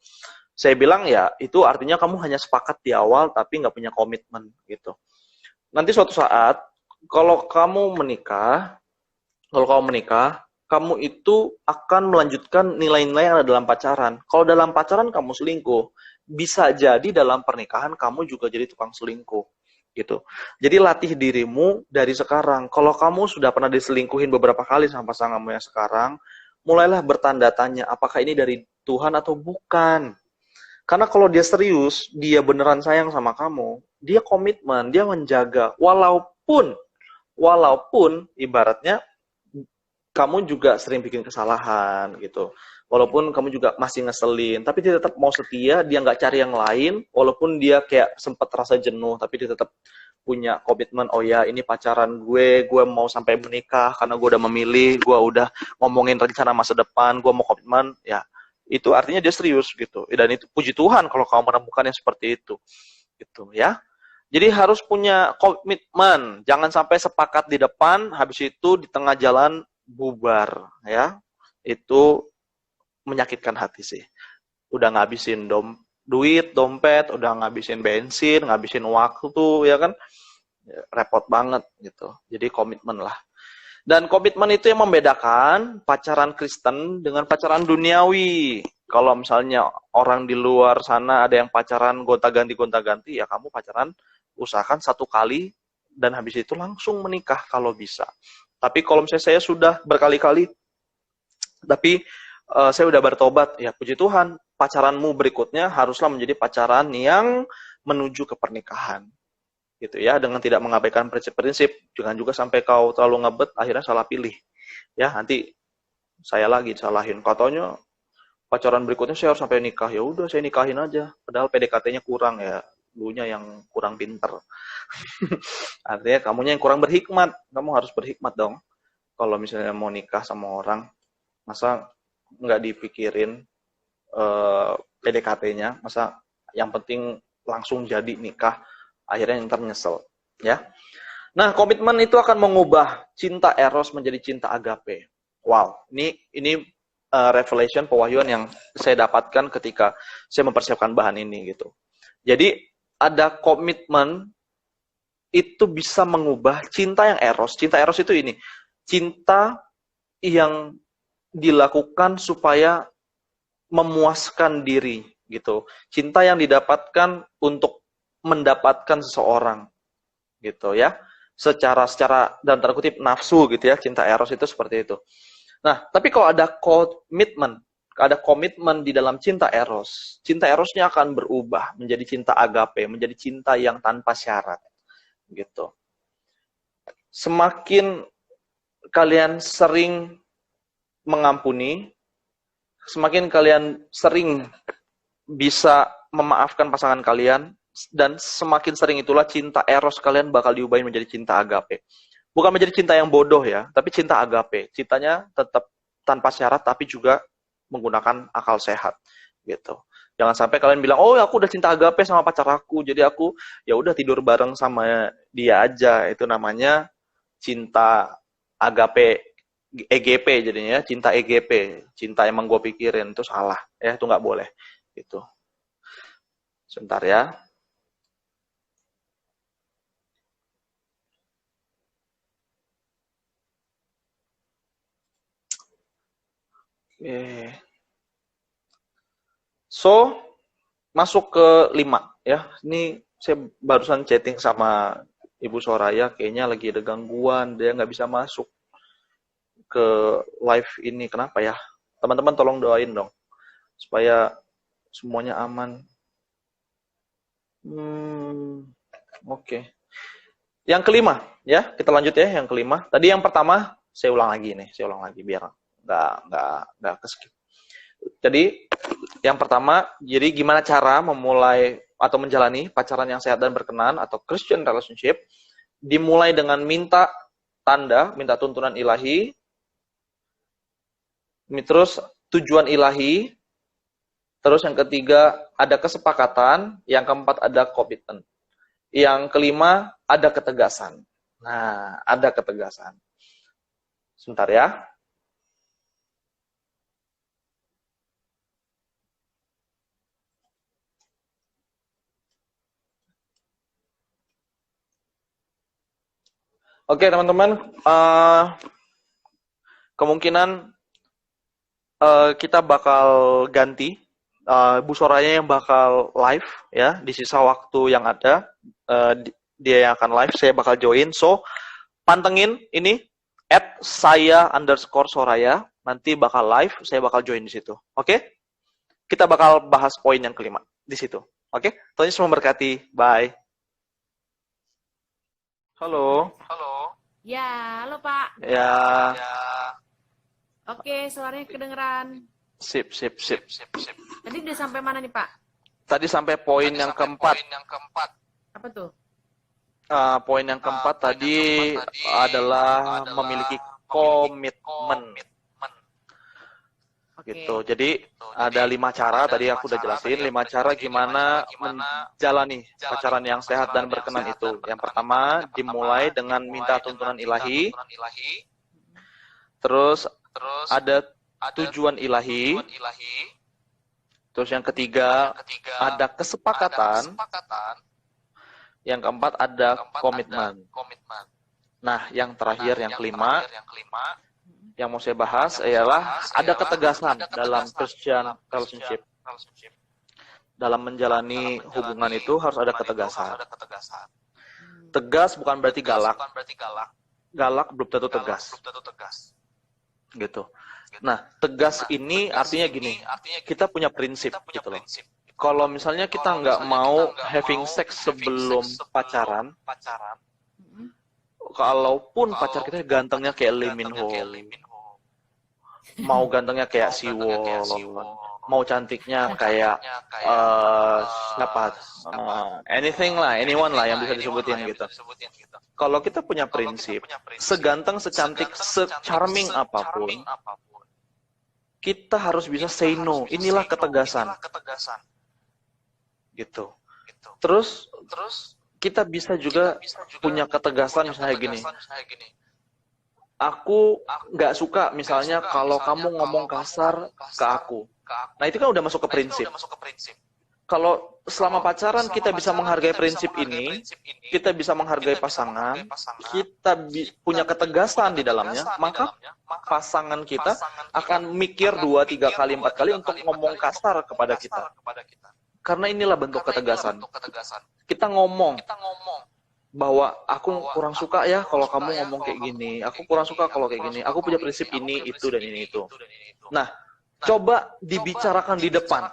Speaker 1: Saya bilang ya, itu artinya kamu hanya sepakat di awal, tapi nggak punya komitmen, gitu. Nanti suatu saat, kalau kamu menikah, kamu itu akan melanjutkan nilai-nilai yang ada dalam pacaran. Kalau dalam pacaran kamu selingkuh, bisa jadi dalam pernikahan kamu juga jadi tukang selingkuh. Gitu. Jadi latih dirimu dari sekarang. Kalau kamu sudah pernah diselingkuhin beberapa kali sama pasanganmu yang sekarang, mulailah bertanda tanya, apakah ini dari Tuhan atau bukan. Karena kalau dia serius, dia beneran sayang sama kamu, dia komitmen, dia menjaga. Walaupun ibaratnya kamu juga sering bikin kesalahan gitu. Walaupun kamu juga masih ngeselin, tapi dia tetap mau setia, dia nggak cari yang lain, walaupun dia kayak sempat rasa jenuh, tapi dia tetap punya komitmen, oh ya ini pacaran gue mau sampai menikah, karena gue udah memilih, gue udah ngomongin rencana masa depan, gue mau komitmen, ya itu artinya dia serius gitu. Dan itu puji Tuhan kalau kamu menemukan yang seperti itu. Gitu ya. Jadi harus punya komitmen, jangan sampai sepakat di depan, habis itu di tengah jalan bubar ya. Itu menyakitkan hati sih. Udah ngabisin duit, dompet, udah ngabisin bensin, ngabisin waktu ya kan. Repot banget gitu. Jadi komitmen lah. Dan komitmen itu yang membedakan pacaran Kristen dengan pacaran duniawi. Kalau misalnya orang di luar sana ada yang pacaran gonta-ganti, ya kamu pacaran usahakan 1 kali dan habis itu langsung menikah kalau bisa. Tapi kalau misalnya saya sudah berkali-kali, tapi saya udah bertobat, ya puji Tuhan, pacaranmu berikutnya haruslah menjadi pacaran yang menuju ke pernikahan. Gitu ya, dengan tidak mengabaikan prinsip-prinsip, jangan juga sampai kau terlalu ngebet akhirnya salah pilih. Ya, nanti saya lagi salahin. Katanya pacaran berikutnya saya harus sampai nikah. Ya udah saya nikahin aja. Padahal PDKT-nya kurang ya, dulunya yang kurang pinter. Artinya kamunya yang kurang berhikmat. Kamu harus berhikmat dong. Kalau misalnya mau nikah sama orang, masa nggak dipikirin PDKT-nya, masa yang penting langsung jadi nikah, akhirnya ntar nyesel. Ya. Nah, komitmen itu akan mengubah cinta eros menjadi cinta agape. Wow, ini revelation, pewahyuan yang saya dapatkan ketika saya mempersiapkan bahan ini gitu. Jadi ada komitmen itu bisa mengubah cinta yang eros. Cinta eros itu ini, cinta yang dilakukan supaya memuaskan diri gitu. Cinta yang didapatkan untuk mendapatkan seseorang gitu ya. Secara dan tanda kutip nafsu gitu ya, cinta eros itu seperti itu. Nah, tapi kalau ada komitmen di dalam cinta erosnya akan berubah menjadi cinta agape, menjadi cinta yang tanpa syarat gitu. Semakin kalian sering mengampuni, semakin kalian sering bisa memaafkan pasangan kalian, dan semakin sering itulah cinta eros kalian bakal diubah menjadi cinta agape. Bukan menjadi cinta yang bodoh ya, tapi cinta agape. Cintanya tetap tanpa syarat, tapi juga menggunakan akal sehat gitu. Jangan sampai kalian bilang, oh aku udah cinta agape sama pacar aku, jadi aku ya udah tidur bareng sama dia aja. Itu namanya cinta agape, EGP jadinya, cinta EGP, cinta emang gue pikirin, itu salah ya, itu nggak boleh gitu. Sebentar ya. So, masuk ke 5 ya. Ini saya barusan chatting sama Ibu Soraya, kayaknya lagi ada gangguan, dia nggak bisa masuk ke live ini. Kenapa ya? Teman-teman tolong doain dong supaya semuanya aman. Oke. Yang kelima ya, kita lanjut ya. Yang kelima. Tadi yang pertama saya ulang lagi biar nggak keskip. Jadi yang pertama, jadi gimana cara memulai atau menjalani pacaran yang sehat dan berkenan atau Christian relationship? Dimulai dengan minta tanda, minta tuntunan ilahi, terus tujuan ilahi, terus yang ketiga ada kesepakatan, yang keempat ada komitmen, yang kelima ada ketegasan. Nah, ada ketegasan. Sebentar ya. Oke teman-teman, kemungkinan kita bakal ganti Bu Soraya yang bakal live ya di sisa waktu yang ada. Dia yang akan live, saya bakal join. So pantengin ini @saya_Soraya, nanti bakal live, saya bakal join di situ. Oke? Kita bakal bahas poin yang kelima di situ. Oke? Tuhan Yesus memberkati. Bye. Halo.
Speaker 3: Ya, halo Pak.
Speaker 1: Ya.
Speaker 3: Oke, suaranya kedengeran.
Speaker 1: Sip.
Speaker 3: Tadi udah sampai mana nih Pak?
Speaker 1: Tadi sampai poin yang keempat.
Speaker 3: Apa tuh?
Speaker 1: Poin yang keempat tadi adalah memiliki komitmen. Gitu. Jadi ada 5 cara, tadi aku udah jelasin 5 cara gimana menjalani pacaran yang sehat dan berkenan itu. Yang pertama dimulai dengan minta tuntunan ilahi. Terus ada tujuan ilahi. Terus yang ketiga ada kesepakatan. Yang keempat ada komitmen. Nah, yang terakhir yang kelima yang mau saya bahas ialah ada ketegasan dalam Christian relationship. Dalam menjalani hubungan itu harus ada ketegasan. Tegas bukan berarti galak. Galak belum tentu tegas. Gitu. Nah, tegas ini artinya gini, kita punya prinsip gitu loh. Kalau misalnya kita nggak mau having sex sebelum pacaran, kalaupun pacar kita gantengnya kayak Lee Min Ho, mau gantengnya kayak Siwon, mau cantiknya kayak siapa, anything lah, anyone lah yang bisa disebutin gitu. Kalau kita punya prinsip, seganteng, secantik, se-charming apapun, kita harus bisa say no. Inilah ketegasan. Gitu. Terus kita bisa juga punya ketegasan misalnya gini. Aku nggak suka misalnya kalau kamu ngomong kasar ke aku. Nah itu kan udah masuk ke prinsip. Kalau selama pacaran kita bisa menghargai prinsip ini, kita bisa menghargai pasangan, kita punya ketegasan di dalamnya, maka pasangan kita akan mikir 2, 3 kali, 4 kali untuk ngomong kasar kepada kita. Karena inilah bentuk ketegasan. Kita ngomong bahwa aku kurang suka ya kalau kamu ngomong kayak gini, aku kurang suka kalau kayak gini, aku punya prinsip ini, itu, dan ini, itu. Nah, coba dibicarakan di depan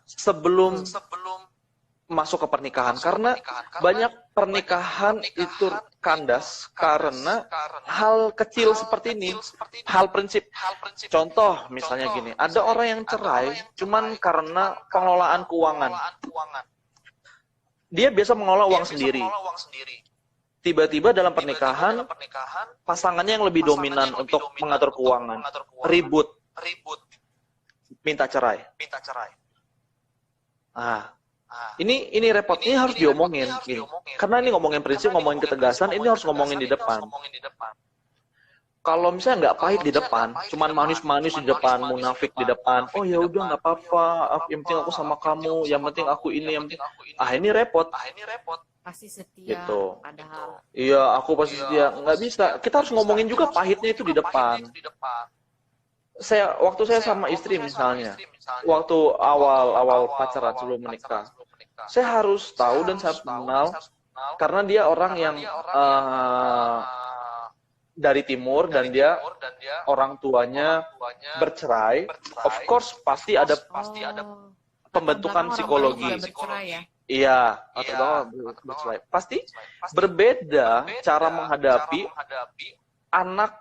Speaker 1: sebelum masuk ke pernikahan, karena banyak pernikahan itu kandas karena hal kecil seperti ini, hal prinsip. Contoh misalnya gini, ada orang yang cerai cuman karena pengelolaan keuangan. Dia biasa mengelola uang sendiri. Tiba-tiba dalam pernikahan, pasangannya yang lebih dominan untuk mengatur keuangan. Ribut. Minta cerai. Ini repot. Ini harus diomongin. Karena ini ngomongin prinsip, ngomongin ketegasan, ini harus ngomongin di depan. Kalau misalnya nggak pahit di depan, cuman manis-manis di depan, munafik di depan, oh ya udah nggak apa-apa, yang penting aku sama kamu, yang penting aku ini, yang penting, ini repot.
Speaker 3: Pasti setia,
Speaker 1: gitu.
Speaker 3: padahal.
Speaker 1: Iya, aku pasti setia. Nggak bisa. Kita harus ngomongin juga pahitnya itu di depan. Waktu saya sama istri misalnya, waktu awal pacaran sebelum menikah, saya harus tahu dan saya kenal karena dia orang yang dari timur dan dia orang tuanya bercerai. Of course pasti ada pembentukan psikologi. Iya, atau bercerai. Pasti berbeda cara menghadapi anak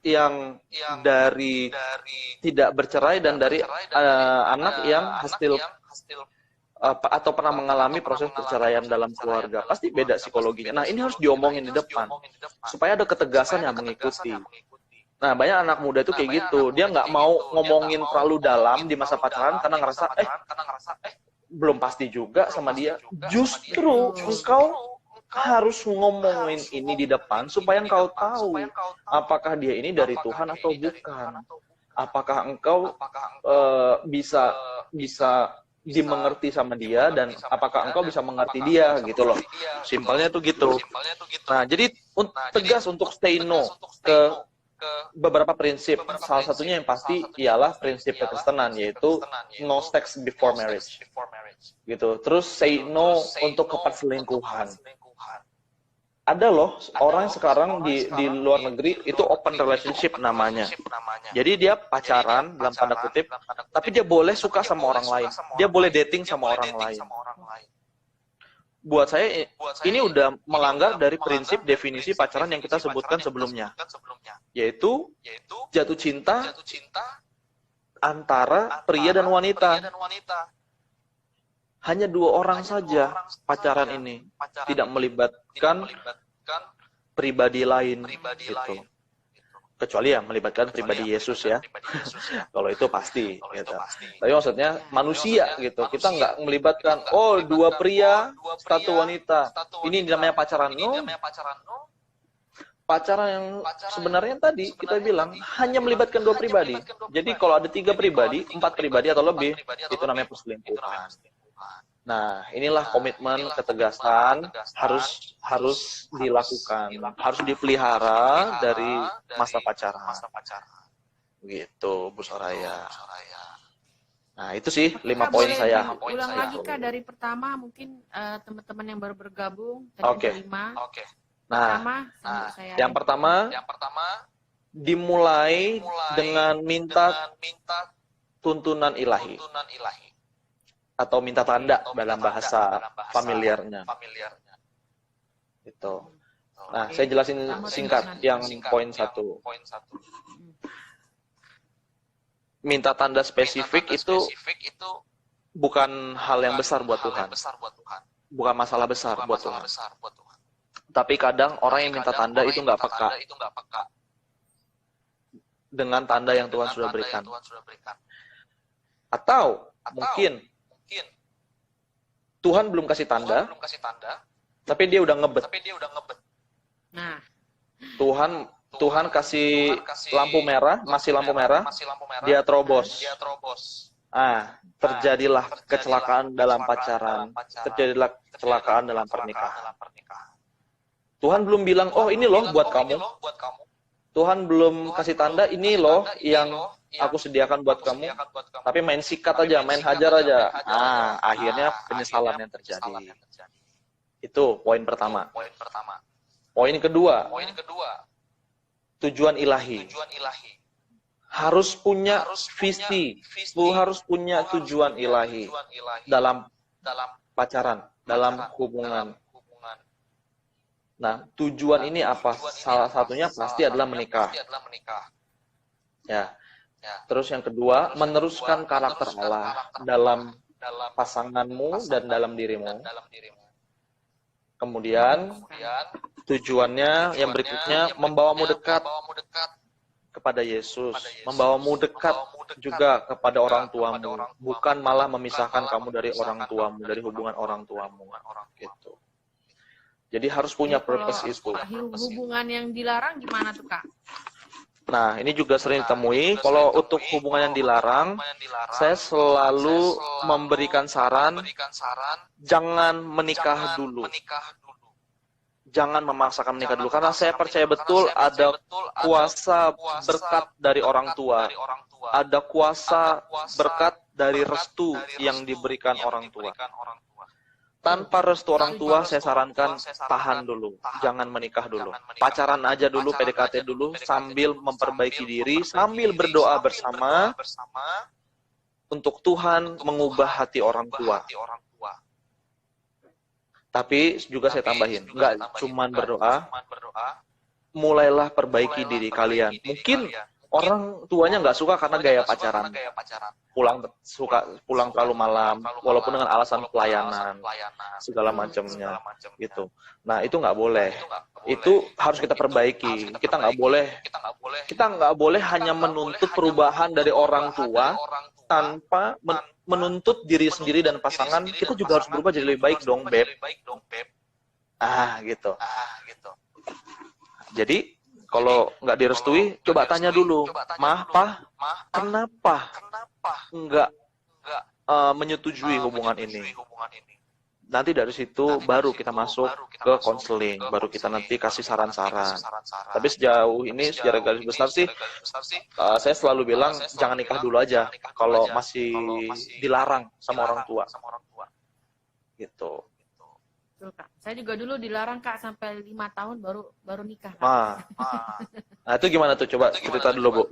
Speaker 1: yang dari tidak bercerai dan dari anak yang hasil atau pernah mengalami proses perceraian dalam keluarga. Pasti beda psikologinya. Nah, ini harus diomongin di depan supaya ada ketegasan yang mengikuti. Nah, banyak anak muda itu kayak gitu. Dia nggak mau ngomongin terlalu dalam di masa pacaran karena ngerasa belum pasti juga sama dia. Justru engkau harus ngomongin ini di depan supaya engkau tahu apakah dia ini dari Tuhan atau bukan. Apakah engkau bisa dimengerti sama dia dan apakah engkau bisa mengerti dia gitu loh. Simpelnya tuh gitu. Nah, jadi tegas untuk stay no ke beberapa prinsip. Salah satunya yang pasti ialah prinsip kekristenan, yaitu no sex before marriage. Gitu. Terus say no untuk keperselingkuhan. Ada loh orang sekarang di luar negeri itu open relationship namanya. Jadi dia pacaran dalam tanda kutip, tapi dia boleh suka sama orang lain. Dia boleh dating sama orang lain. Buat saya ini udah melanggar dari prinsip definisi pacaran yang kita sebutkan sebelumnya. Yaitu jatuh cinta antara pria dan wanita. Hanya 2 orang saja pacaran ini, tidak melibatkan pribadi lain gitu. Kecuali ya melibatkan pribadi Yesus ya. Kalau itu pasti gitu. Tapi maksudnya manusia gitu. Kita nggak melibatkan 2 pria, 1 wanita. Ini namanya pacaran. No. Pacaran yang sebenarnya tadi kita bilang hanya melibatkan 2 pribadi. Jadi kalau ada 3 pribadi, 4 pribadi atau lebih, itu namanya perselingkuhan. Nah, inilah komitmen ketegasan harus dilakukan, harus dipelihara dari masa pacaran. Gitu, Bu Soraya. Nah, itu sih 5 poin saya.
Speaker 3: Ulang lagi Kak dari pertama, mungkin teman-teman yang baru bergabung tadi
Speaker 1: Oke.
Speaker 3: 5.
Speaker 1: Nah, yang pertama dimulai dengan minta tuntunan ilahi. Atau minta tanda dalam bahasa familiarnya. Itu. Nah, saya jelasin singkat yang poin 1. Minta tanda spesifik itu bukan hal yang besar buat Tuhan. Bukan masalah besar buat Tuhan. Tapi kadang orang yang minta tanda itu nggak peka dengan tanda yang Tuhan sudah berikan. Atau mungkin Tuhan belum kasih tanda, tapi dia udah ngebet.
Speaker 3: Nah,
Speaker 1: Tuhan kasih lampu merah, masih lampu merah, dia terobos. Terjadilah kecelakaan dalam pacaran, terjadilah kecelakaan dalam pernikahan. Tuhan belum bilang, ini loh buat kamu. Tuhan belum kasih tanda, ini loh yang aku sediakan buat kamu. Tapi main sikat aja, main hajar aja. Akhirnya penyesalan yang terjadi. Itu poin pertama. Poin kedua, tujuan ilahi. Harus punya visi, harus punya tujuan ilahi dalam pacaran, dalam hubungan. Nah, tujuan ini apa? Salah satunya pasti adalah menikah. Ya. Terus yang kedua, meneruskan karakter Allah dalam pasanganmu dan dalam dirimu. Kemudian, tujuannya yang berikutnya, membawamu dekat kepada Yesus. Membawamu dekat juga kepada orang tuamu. Bukan malah memisahkan kamu dari orang tuamu, dari hubungan orang tuamu. Gitu. Jadi harus punya purpose itu.
Speaker 3: Hubungan yang dilarang gimana tuh Kak?
Speaker 1: Nah, ini juga sering ditemui. Kalau untuk hubungan yang dilarang, saya selalu memberikan saran, jangan menikah dulu. jangan memaksakan menikah dulu, karena saya percaya betul ada kuasa berkat dari orang tua, ada kuasa berkat dari restu yang diberikan orang tua. Tanpa restu orang tua, saya sarankan tahan dulu, jangan menikah dulu. Pacaran aja dulu, PDKT dulu, sambil memperbaiki diri, sambil berdoa bersama untuk Tuhan mengubah hati orang tua. Tapi juga saya tambahin, nggak cuman berdoa, mulailah perbaiki diri kalian. Mungkin orang tuanya nggak suka karena gaya pacaran, pulang terlalu malam, walaupun dengan alasan pelayanan, segala macamnya, gitu. Nah itu nggak boleh. Itu harus kita perbaiki. Kita nggak boleh hanya menuntut perubahan dari orang tua tanpa menuntut diri sendiri dan pasangan. Kita juga harus berubah jadi lebih baik dong, Beb. Gitu. Jadi kalau nggak direstui, coba tanya dulu, Mah, Pah, kenapa nggak menyetujui hubungan ini? Nanti dari situ baru kita masuk ke konseling, baru kita nanti kasih saran-saran. Tapi sejauh ini secara garis besar sih, saya selalu bilang jangan nikah dulu aja kalau masih dilarang sama orang tua. Gitu.
Speaker 3: Betul, Kak. Saya juga dulu dilarang, Kak, sampai 5 tahun baru nikah, Kak.
Speaker 1: Nah itu gimana tuh? Coba cerita dulu, Bu.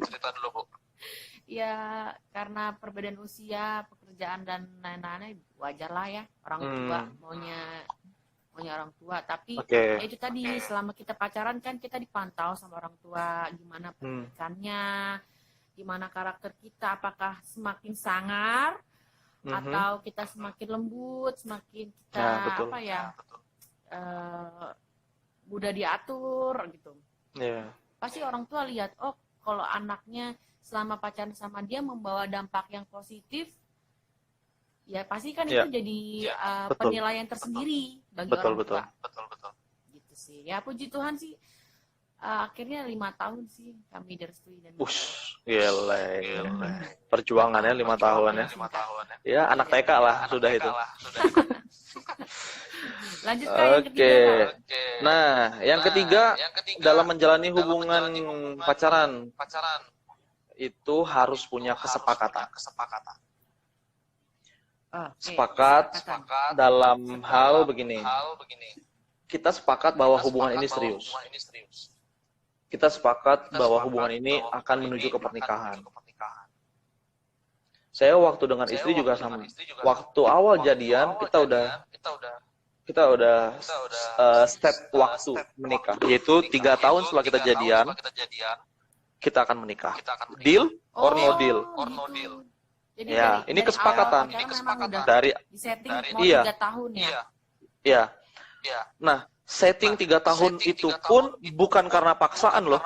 Speaker 3: Ya, karena perbedaan usia, pekerjaan dan lain-lain wajar lah ya orang tua maunya orang tua. Tapi ya itu tadi selama kita pacaran kan kita dipantau sama orang tua, gimana pendidikannya, gimana karakter kita, apakah semakin sangar atau kita semakin lembut, semakin kita mudah diatur gitu. Pasti orang tua lihat, oh kalau anaknya selama pacaran sama dia membawa dampak yang positif, ya pasti kan itu jadi penilaian tersendiri bagi orang tua. Betul. Gitu sih. Ya puji Tuhan sih, akhirnya 5 tahun sih kami direstui dan
Speaker 1: gila. Perjuangannya 5 tahun ya. Ya anak TK lah sudah itu.
Speaker 3: Lanjut ke yang ketiga.
Speaker 1: Nah, yang ketiga dalam menjalani hubungan pacaran itu harus punya kesepakatan. Sepakat dalam hal begini. Kita sepakat bahwa hubungan ini serius. Kita sepakat bahwa hubungan ini akan menuju ke pernikahan. Saya waktu dengan istri juga sama. Waktu awal jadian kita udah step waktu menikah, yaitu 3 tahun setelah kita jadian kita akan menikah. Deal or no deal?
Speaker 3: Jadi
Speaker 1: ya, ini kesepakatan dari
Speaker 3: disetting mau 3 tahun ya.
Speaker 1: Iya. Nah, setting 3 tahun itu pun bukan karena paksaan loh.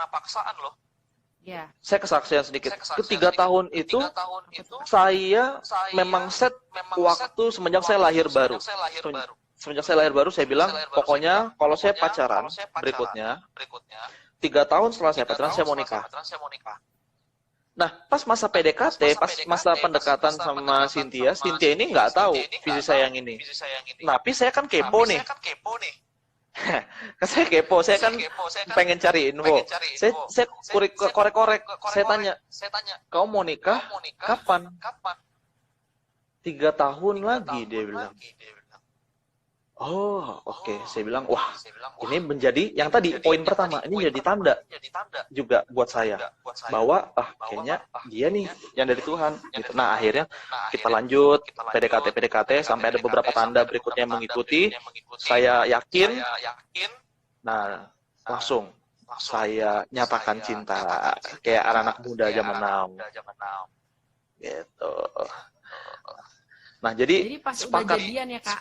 Speaker 3: Ya.
Speaker 1: Saya kesaksian sedikit. Ke 3 tahun itu saya memang set waktu semenjak saya lahir baru. Semenjak saya lahir baru saya bilang, pokoknya kalau saya pacaran berikutnya 3 tahun setelah saya pacaran saya mau nikah. Nah, pas masa PDKT, pas masa pendekatan sama Cynthia ini nggak tahu visi saya yang ini. Tapi saya kan kepo nih. Saya kepo, saya kan pengen cari info. Saya korek-korek, saya tanya, kau mau nikah? Kapan? 3 tahun lagi, dia bilang. Oh, oke. Saya bilang, wah, ini menjadi yang tadi poin pertama. Ini jadi tanda juga buat saya bahwa kayaknya dia nih yang dari Tuhan. Gitu. Nah, akhirnya kita lanjut PDKT sampai ada beberapa tanda berikutnya yang mengikuti. Saya yakin. Nah, langsung saya nyatakan cinta kayak anak-anak muda zaman now. Gitu. Nah, jadi
Speaker 3: pas
Speaker 1: sepakat.
Speaker 3: udah jadian ya, Kak?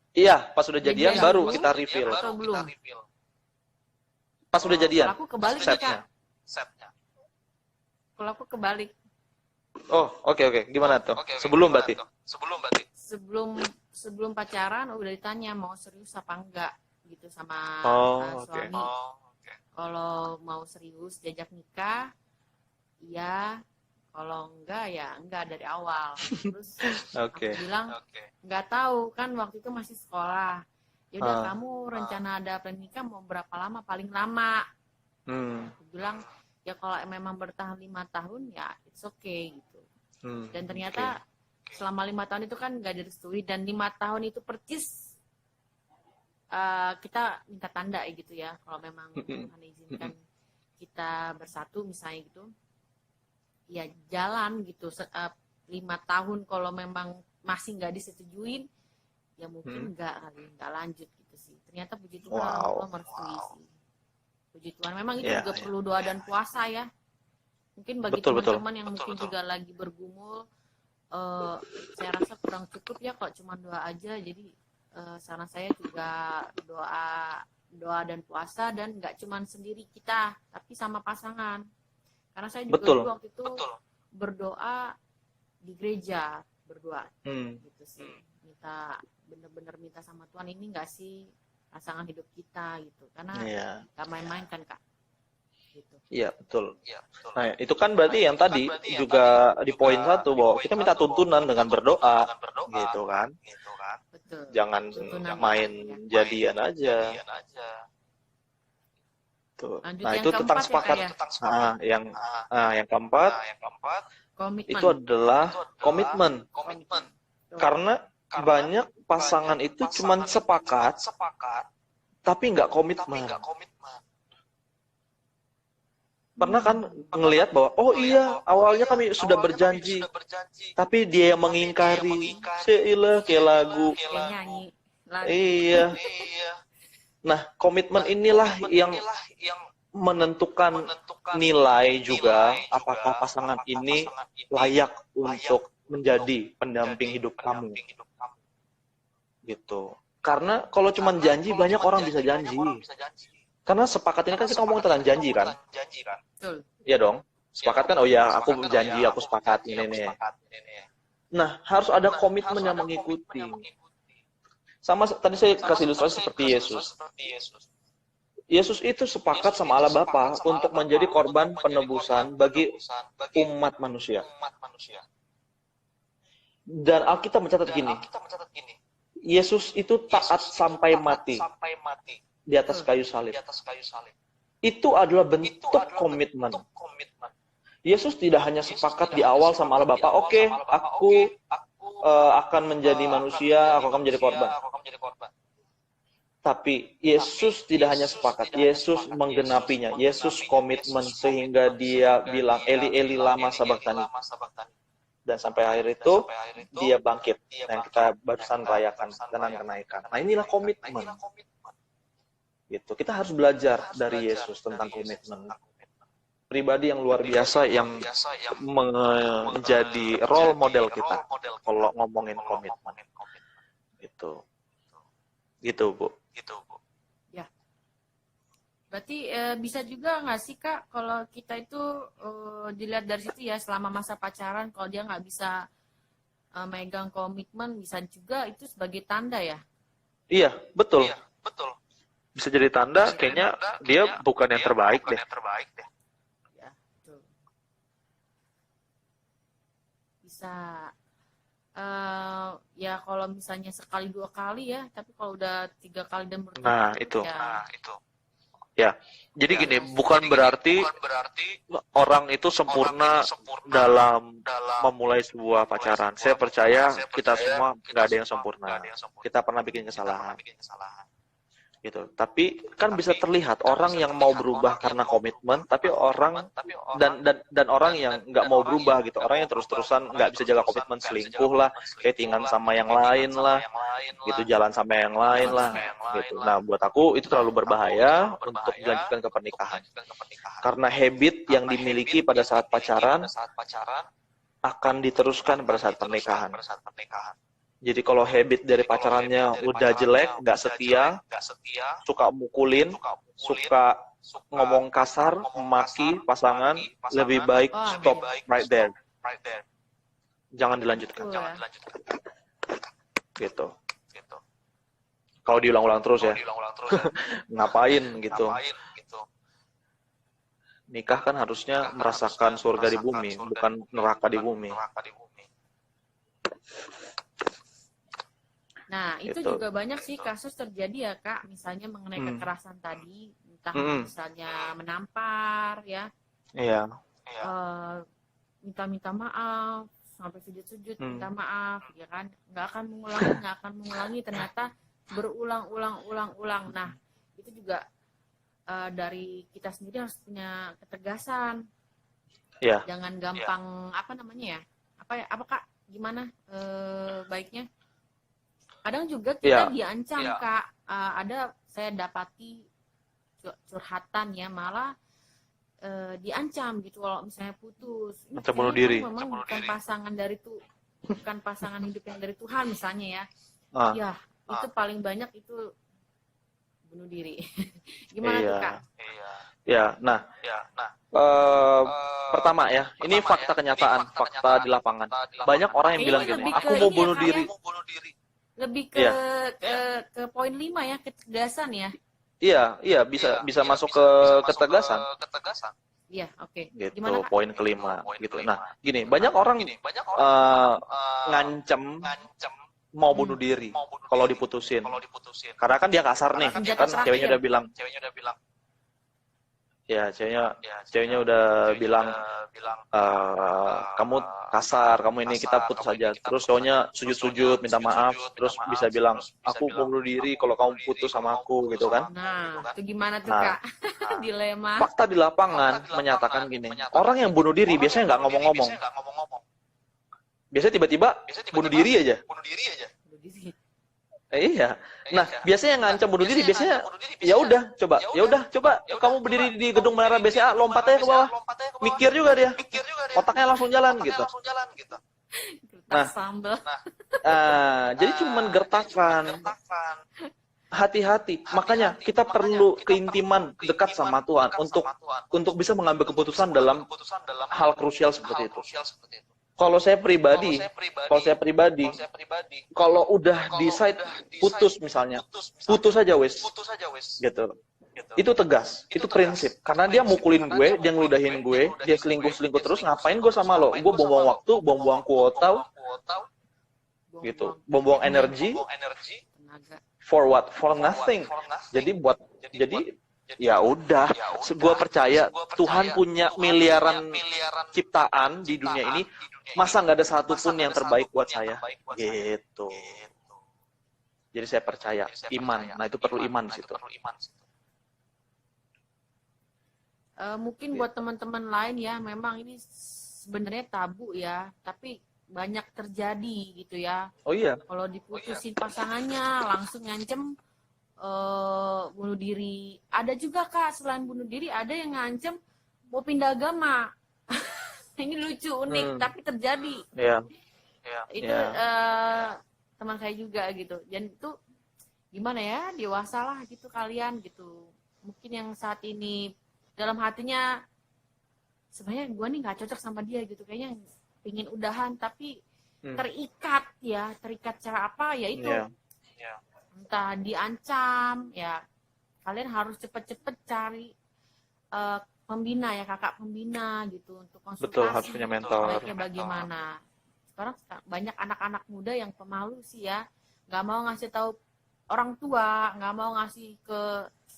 Speaker 1: Iya, pas udah jadian baru kita reveal. Pas udah jadian.
Speaker 3: Kalau aku kebalik nih, Kak. Kalau aku kebalik.
Speaker 1: Oh, oke. Gimana tuh? Sebelum berarti.
Speaker 3: Sebelum pacaran udah ditanya mau serius apa enggak gitu sama suami. Kalau mau serius diajak nikah, iya. Kalau enggak ya enggak dari awal. Terus aku bilang enggak tahu kan waktu itu masih sekolah. Ya udah kamu rencana ada plan nikah mau berapa lama? Paling lama. Aku bilang ya kalau memang bertahan 5 tahun ya it's okay gitu. Dan ternyata selama 5 tahun itu kan nggak direstui, dan 5 tahun itu percis kita minta tanda gitu ya, kalau memang Tuhan izinkan kita bersatu misalnya gitu, ya jalan gitu 5 tahun. Kalau memang masih nggak disetujuin ya mungkin nggak lanjut gitu sih. Ternyata puji Tuhan orang tua merestui sih. Puji Tuhan, memang itu juga perlu doa dan puasa ya. Mungkin bagi teman-teman yang mungkin juga lagi bergumul, saya rasa kurang cukup ya kalau cuma doa aja. Jadi saran saya juga doa dan puasa, dan nggak cuma sendiri kita, tapi sama pasangan. Karena saya juga dulu waktu itu berdoa di gereja, berdoa gitu sih. Bener-bener minta sama Tuhan, ini nggak sih pasangan hidup kita gitu. Karena nggak main-main kan Kak. Gitu.
Speaker 1: Iya betul. Nah itu kan berarti yang tadi juga di poin 1 bahwa kita minta tuntunan dengan berdoa, gitu kan.
Speaker 3: Betul.
Speaker 1: Jangan main jadian aja. Tuh. Nah itu tentang sepakat. Yang keempat komitmen. Itu adalah komitmen. Karena banyak pasangan itu cuma sepakat, tapi nggak komitmen. Pernah kan ngelihat bahwa awalnya kami sudah berjanji, tapi dia yang mengingkari. Seilah kayak lagu. Iya. Nah, komitmen inilah yang menentukan nilai juga apakah pasangan ini layak untuk menjadi pendamping hidup kamu. Gitu. Karena kalau cuma janji, banyak orang bisa janji. Karena sepakat ini kan kita ngomong tentang janji kan? Iya dong. Sepakat kan? Oh ya, aku janji, aku sepakat ini. Nah, harus ada komitmen yang mengikuti. Sama tadi saya kasih ilustrasi seperti Yesus. Yesus itu sepakat sama Allah Bapa untuk menjadi korban penebusan bagi umat manusia. Dan Alkitab mencatat gini, Yesus itu taat sampai mati di atas kayu salib. Itu adalah bentuk komitmen. Yesus tidak hanya sepakat di awal sama Allah Bapa, oke, aku akan menjadi manusia, aku akan menjadi korban. Tapi Yesus tidak hanya sepakat, Yesus menggenapinya. Yesus komitmen sehingga dia bilang, Eli, Eli, lama sabachthani. Dan sampai akhir itu, dia bangkit. Yang kita barusan rayakan, dan kenaikan. Nah inilah komitmen. Gitu. Kita harus belajar dari Yesus tentang komitmen. Pribadi yang luar biasa yang menjadi role model kita kalau ngomongin komitmen. Gitu. Gitu, Bu.
Speaker 3: Ya. Berarti bisa juga nggak sih Kak, kalau kita itu dilihat dari situ ya, selama masa pacaran kalau dia nggak bisa megang komitmen, bisa juga itu sebagai tanda ya?
Speaker 1: Iya, betul. Bisa jadi tanda, kayaknya dia bukan yang terbaik deh.
Speaker 3: Ya, betul. Bisa ya kalau misalnya sekali 2 kali ya, tapi kalau udah 3 kali dan berturut-turut.
Speaker 1: Nah itu. Ya, jadi gini, bukan berarti orang itu sempurna dalam memulai sebuah pacaran. Saya percaya kita semua nggak ada yang sempurna. Kita pernah bikin kesalahan. Gitu. Tapi kan bisa terlihat orang yang mau berubah karena komitmen, tapi orang dan orang yang nggak mau berubah gitu, orang yang terus-terusan nggak bisa jaga komitmen, selingkuh lah, chattingan sama yang lain lah, gitu, jalan sama yang lain lah, gitu. Nah, buat aku itu terlalu berbahaya untuk dilanjutkan ke pernikahan, karena habit yang dimiliki pada saat pacaran akan diteruskan pada saat pernikahan. Jadi kalau habit dari pacarannya udah jelek, nggak setia, suka mukulin, suka ngomong kasar, memaki pasangan, lebih baik stop right there. Jangan dilanjutkan. Gitu. Kalau diulang-ulang terus ya, ngapain gitu. Nikah kan harusnya merasakan surga di bumi, bukan neraka di bumi.
Speaker 3: Nah, itu
Speaker 1: gitu.
Speaker 3: juga banyak sih kasus terjadi ya, Kak. Misalnya mengenai kekerasan tadi, entah misalnya menampar, ya.
Speaker 1: Iya.
Speaker 3: Minta maaf, sampai sujud-sujud minta maaf, ya kan. Nggak akan mengulangi, ternyata berulang-ulang. Nah, itu juga dari kita sendiri harus punya ketegasan.
Speaker 1: Iya.
Speaker 3: Jangan gampang, apa namanya ya? Apa Kak? Gimana baiknya? Kadang juga kita diancam, Kak. Ada saya dapati curhatan ya, malah diancam gitu kalau misalnya putus.
Speaker 1: Macam bunuh diri.
Speaker 3: Memang bukan pasangan bukan pasangan hidup yang dari Tuhan misalnya ya. Ya, itu paling banyak itu bunuh diri. Gimana tuh, Kak?
Speaker 1: Ya, nah, pertama ya, ini fakta kenyataan, fakta di lapangan. Banyak orang yang bilang gini, aku mau bunuh diri.
Speaker 3: Lebih ke poin 5 ya, ketegasan ya.
Speaker 1: Iya, bisa masuk ke ketegasan.
Speaker 3: Iya, oke.
Speaker 1: Gitu,
Speaker 3: Gimana, Kak?
Speaker 1: poin kelima gitu. Nah, gini, banyak orang ngancem mau bunuh diri kalau diputusin. Karena kan dia kasar nih, kan ceweknya udah bilang. Ya, ceweknya udah bilang kamu kasar, kamu ini, kita putus aja. Terus cowoknya sujud-sujud minta maaf, terus bisa bilang aku mau bunuh diri kalau kamu putus sama aku gitu kan.
Speaker 3: Nah, itu gimana tuh, Kak? Dilema.
Speaker 1: Fakta di lapangan menyatakan gini, orang yang bunuh diri biasanya nggak ngomong-ngomong. Biasanya tiba-tiba bunuh diri aja. Iya. Nah, biasanya yang ngancam bunuh diri biasanya ya udah coba kamu berdiri di gedung menara BCA, lompat aja ke bawah. Mikir juga dia. Otaknya langsung jalan gitu. Nah, jadi cuman gertakan. Hati-hati. Makanya kita perlu keintiman dekat sama Tuhan untuk bisa mengambil keputusan dalam hal krusial seperti itu. Kalau saya pribadi, kalau udah decide putus misalnya, putus aja wes, gitu. Itu tegas, itu prinsip. Karena dia mukulin gue, dia ngeludahin gue, dia selingkuh terus, ngapain gue sama lo? Gue buang-buang waktu, buang-buang kuota, gitu, buang-buang energi, for what? For nothing. Jadi ya udah, gue percaya Tuhan punya miliaran ciptaan di dunia ini, masa nggak ada satupun yang terbaik buat saya, gitu. Jadi saya percaya iman. Nah, itu perlu iman di situ.
Speaker 3: Mungkin buat teman-teman lain ya, memang ini sebenarnya tabu ya, tapi banyak terjadi gitu ya.
Speaker 1: Oh iya.
Speaker 3: Kalau diputusin pasangannya langsung ngancem bunuh diri. Ada juga, Kak, selain bunuh diri ada yang ngancem mau pindah agama. Ini lucu, unik, tapi terjadi.
Speaker 1: Iya.
Speaker 3: Itu teman saya juga gitu. Dan itu gimana ya, dewasa lah gitu kalian gitu. Mungkin yang saat ini dalam hatinya sebenarnya gue nih nggak cocok sama dia gitu, kayaknya pingin udahan tapi terikat cara apa ya itu. Entah diancam ya, kalian harus cepet-cepet cari pembina ya, kakak pembina gitu untuk konsultasi.
Speaker 1: Betul, harus punya mentor.
Speaker 3: Baiknya bagaimana. Sekarang banyak anak-anak muda yang pemalu sih ya, nggak mau ngasih tahu orang tua, nggak mau ngasih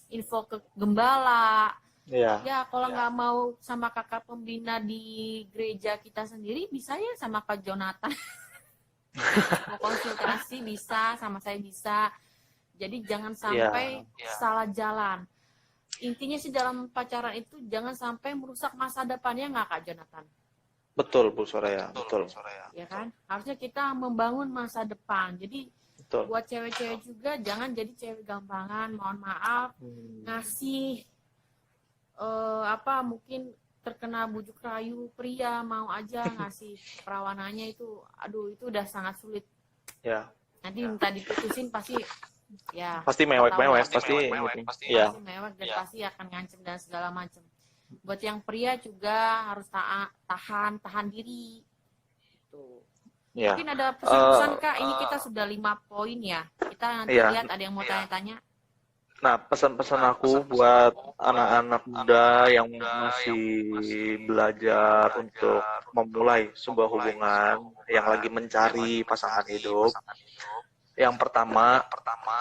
Speaker 3: info ke gembala. Ya kalau nggak mau sama kakak pembina di gereja kita sendiri, bisa ya sama Kak Jonathan. Mau konsultasi bisa, sama saya bisa. Jadi jangan sampai salah jalan. Intinya sih dalam pacaran itu jangan sampai merusak masa depannya, nggak, Kak Jonathan?
Speaker 1: Betul, Bu Soraya. Betul.
Speaker 3: Ya kan? Harusnya kita membangun masa depan. Jadi buat cewek-cewek juga jangan jadi cewek gampangan, mohon maaf, ngasih mungkin terkena bujuk rayu pria, mau aja ngasih perawanannya itu, aduh itu udah sangat sulit.
Speaker 1: Ya.
Speaker 3: Nanti minta diputusin pasti
Speaker 1: mewek, pasti
Speaker 3: mewek dan pasti akan ngancem dan segala macam. Buat yang pria juga harus tahan diri. Tuh.
Speaker 1: Ya.
Speaker 3: Mungkin ada pesan-pesan, Kak. Ini kita sudah 5 poin ya. Kita nanti lihat ada yang mau tanya-tanya.
Speaker 1: Nah, pesan-pesan aku buat anak-anak muda yang masih belajar untuk memulai sebuah hubungan, yang lagi mencari pasangan hidup, Yang pertama,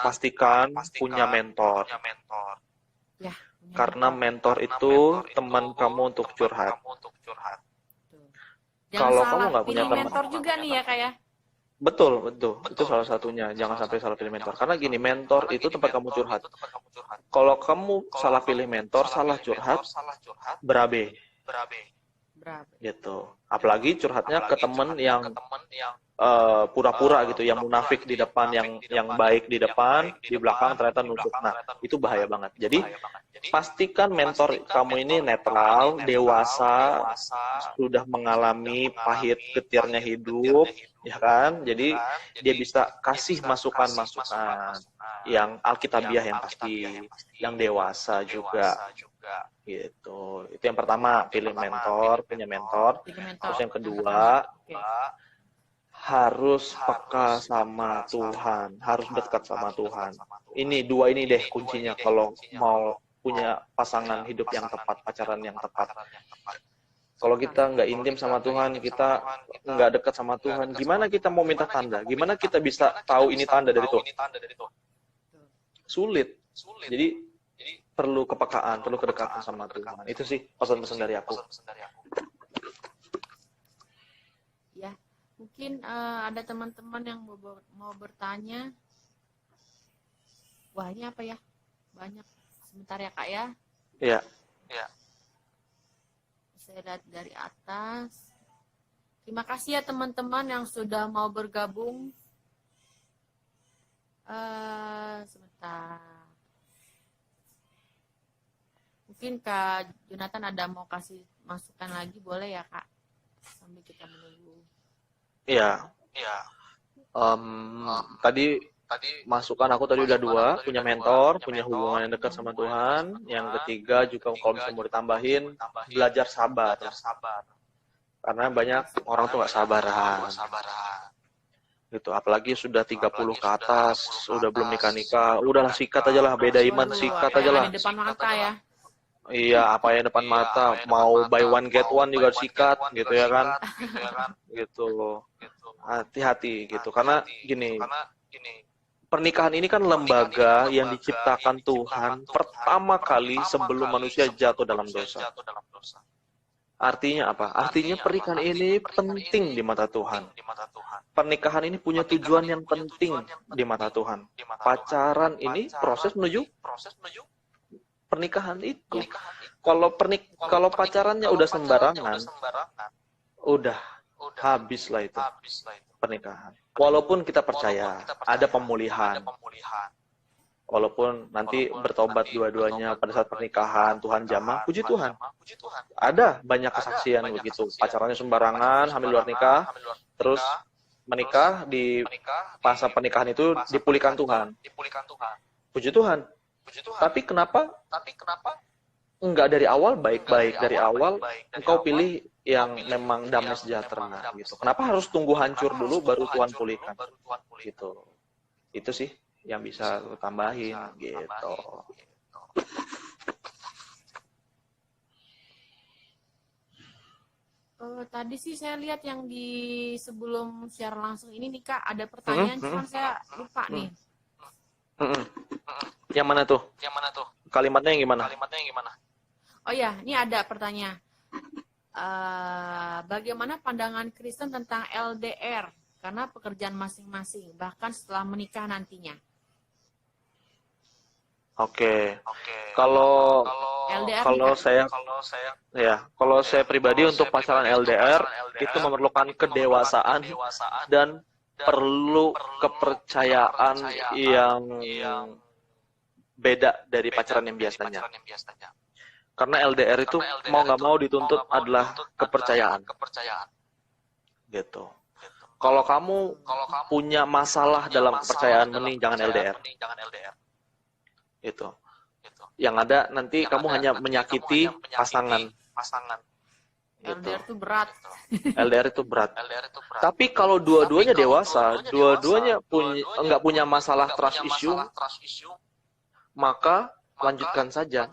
Speaker 1: pastikan punya mentor.
Speaker 3: Ya,
Speaker 1: Karena mentor itu teman kamu untuk curhat. Kalau kamu nggak punya teman,
Speaker 3: mentor juga nih ya, kayak.
Speaker 1: betul. Itu salah satunya. Jangan sampai salah pilih mentor. Karena gini, mentor itu tempat kamu curhat. Kalau kamu salah pilih mentor, salah curhat, berabe. Gitu. Apalagi curhatnya ke teman yang pura-pura gitu, yang munafik di depan, yang baik di depan, di belakang ternyata nusuk. Nah, itu bahaya banget. Jadi, pastikan mentor kamu ini netral, dewasa, sudah mengalami pahit getirnya hidup, ya kan? Jadi, dia bisa kasih masukan-masukan yang alkitabiah yang pasti, yang dewasa juga. Gitu. Itu yang pertama, pilih mentor, punya mentor. Terus yang kedua, harus peka sama Tuhan, harus dekat sama Tuhan. Ini dua ini deh kuncinya kalau mau punya pasangan hidup yang tepat, pacaran yang tepat. Kalau kita nggak intim sama Tuhan, kita nggak dekat sama Tuhan, gimana kita mau minta tanda? Gimana kita bisa tahu ini tanda dari Tuhan? Sulit. Jadi perlu kepekaan, perlu kedekatan sama Tuhan. Itu sih pesan-pesan dari aku.
Speaker 3: Ya, mungkin ada teman-teman yang mau bertanya. Wah, ini apa ya? Banyak. Sebentar ya, Kak ya.
Speaker 1: Iya.
Speaker 3: Saya lihat dari atas. Terima kasih ya teman-teman yang sudah mau bergabung. Sebentar. Mungkin Kak Jonathan ada mau kasih masukan lagi, boleh ya Kak? Sambil kita menunggu.
Speaker 1: Iya. Tadi masukan aku tadi udah dua, punya mentor, punya hubungan yang dekat sama Tuhan. Yang ketiga juga kalau bisa mau ditambahin, belajar sabar. Karena banyak orang tuh nggak sabaran. Gitu, apalagi sudah 30 ke atas, udah belum nikah-nikah, udahlah sikat aja lah, beda iman, sikat aja lah.
Speaker 3: Di depan mata ya.
Speaker 1: Iya, apa yang depan mata, mau buy one get one juga sikat, gitu ya kan? Gitu, hati-hati gitu, karena gini, pernikahan ini kan lembaga yang diciptakan Tuhan pertama kali sebelum manusia jatuh dalam dosa. Artinya apa? Artinya pernikahan ini penting di mata Tuhan. Pernikahan ini punya tujuan yang penting di mata Tuhan. Pacaran ini proses menuju pernikahan itu. Kalau pacarannya udah sembarangan, udah habislah itu pernikahan. Walaupun kita percaya ada pemulihan. Walaupun nanti bertobat dua-duanya pada saat pernikahan, Tuhan jamah, puji Tuhan. Ada banyak kesaksian begitu. Pacarannya sembarangan, hamil luar nikah, terus menikah di masa pernikahan itu dipulihkan Tuhan. Puji Tuhan. Tapi kenapa enggak dari awal baik-baik, dari awal engkau pilih yang memang damai sejahtera gitu. Kenapa harus tunggu hancur dulu baru Tuhan pulihkan? Gitu. Itu sih yang bisa lu tambahin gitu.
Speaker 3: Tadi sih saya lihat yang di sebelum share langsung ini nih Kak, ada pertanyaan cuman saya lupa nih.
Speaker 1: Yang mana tuh? Kalimatnya yang gimana?
Speaker 3: Oh ya, ini ada pertanyaan. Bagaimana pandangan Kristen tentang LDR karena pekerjaan masing-masing, bahkan setelah menikah nantinya?
Speaker 1: Oke. Kalau saya pribadi untuk pacaran LDR itu memerlukan kedewasaan dan perlu kepercayaan yang beda dari pacaran yang biasanya. Karena LDR itu mau nggak mau dituntut adalah kepercayaan. Gitu. Kalau kamu punya masalah dalam kepercayaan, mending jangan LDR. Itu. Yang ada nanti kamu hanya menyakiti pasangan. Gitu.
Speaker 3: LDR itu berat.
Speaker 1: LDR itu berat. Tapi kalau dua-duanya dewasa, dua-duanya nggak punya masalah trust issue, maka lanjutkan saja.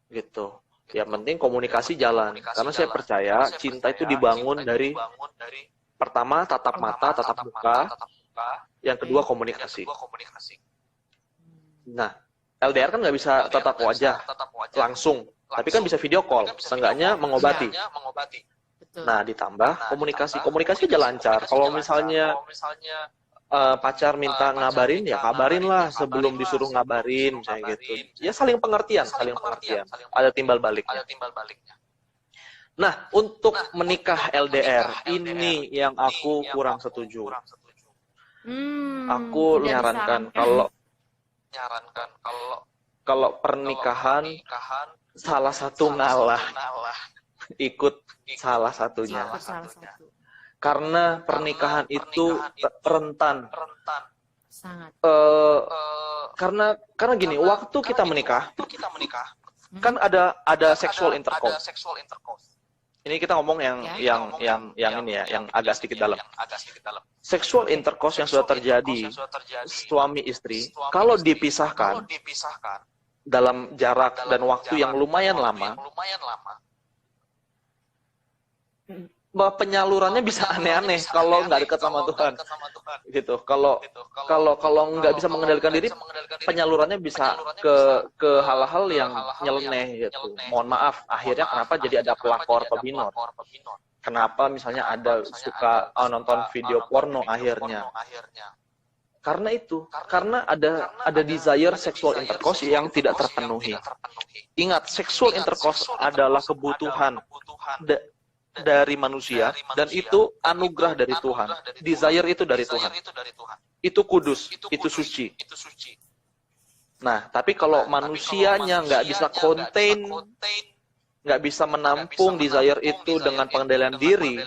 Speaker 1: Gitu. Yang penting komunikasi jalan. Karena saya percaya cinta itu dibangun dari pertama tatap mata, tatap muka, Yang kedua komunikasi. Nah, LDR kan nggak bisa tatap wajah langsung, tapi kan bisa video call, seenggaknya mengobati. Nah, ditambah komunikasi. Komunikasi aja lancar. Kalau misalnya pacar minta ngabarin, ya kabarin lah sebelum disuruh ngabarin, misalnya gitu. Ya saling pengertian. Ada timbal baliknya. Nah, untuk menikah LDR, ini yang aku kurang setuju. Aku nyarankan kalau pernikahan salah satu ngalah, ikut salah satunya. Karena pernikahan itu rentan.
Speaker 3: Sangat.
Speaker 1: Karena gini, waktu kita menikah, kan ada sexual intercourse. Ini kita ngomong yang ini ya, yang agak sedikit dalam. Sexual intercourse yang sudah terjadi suami istri, kalau dipisahkan dalam jarak dan waktu yang lumayan lama, penyalurannya bisa aneh-aneh kalau nggak dekat sama Tuhan, gitu. Kalau nggak bisa mengendalikan diri, penyalurannya bisa ke hal-hal yang nyeleneh, gitu. Mohon maaf, akhirnya kenapa jadi ada pelakor pebinor? Kenapa misalnya ada suka nonton video porno akhirnya? Karena ada desire sexual intercourse yang tidak terpenuhi. Ingat, sexual intercourse adalah kebutuhan dari manusia, dan itu anugerah dari Tuhan. Desire itu dari Tuhan. Itu kudus, itu suci. Nah, tapi kalau manusianya nggak bisa contain, nggak bisa menampung desire itu dengan pengendalian diri,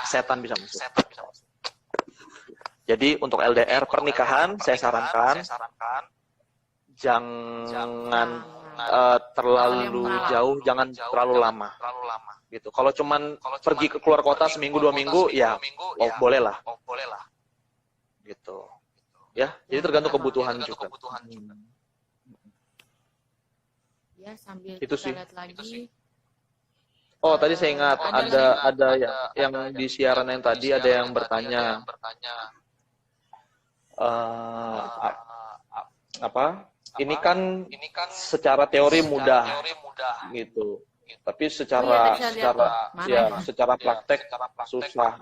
Speaker 1: setan bisa masuk. Jadi untuk LDR pernikahan, saya sarankan jangan terlalu jauh, jangan terlalu lama. Gitu. Kalau cuman pergi ke keluar kota seminggu 2 minggu, ya boleh lah. Gitu. Ya, jadi tergantung kebutuhan juga.
Speaker 3: Ya, sambil
Speaker 1: itu
Speaker 3: kita
Speaker 1: sih.
Speaker 3: lihat lagi.
Speaker 1: Oh, tadi saya ingat ada yang di siaran yang tadi ada yang bertanya apa? Ini kan secara teori mudah gitu. Tapi secara praktek susah.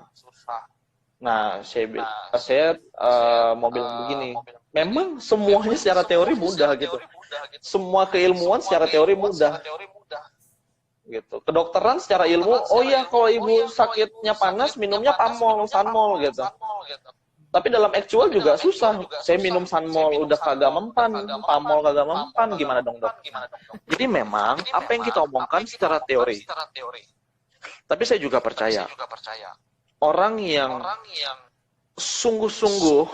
Speaker 1: Nah, saya mau bilang begini, memang semuanya secara teori mudah gitu. Semua keilmuan secara teori mudah. Gitu. Kedokteran secara ilmu, oh iya kalau ibu sakitnya panas minumnya Pamol, Sanmol gitu. Tapi dalam actual juga susah. Saya minum Sanmol udah kagak mempan, Pamol kagak mempan, gimana dong dok? Jadi memang apa yang kita omongkan secara teori. Tapi saya juga percaya orang yang sungguh-sungguh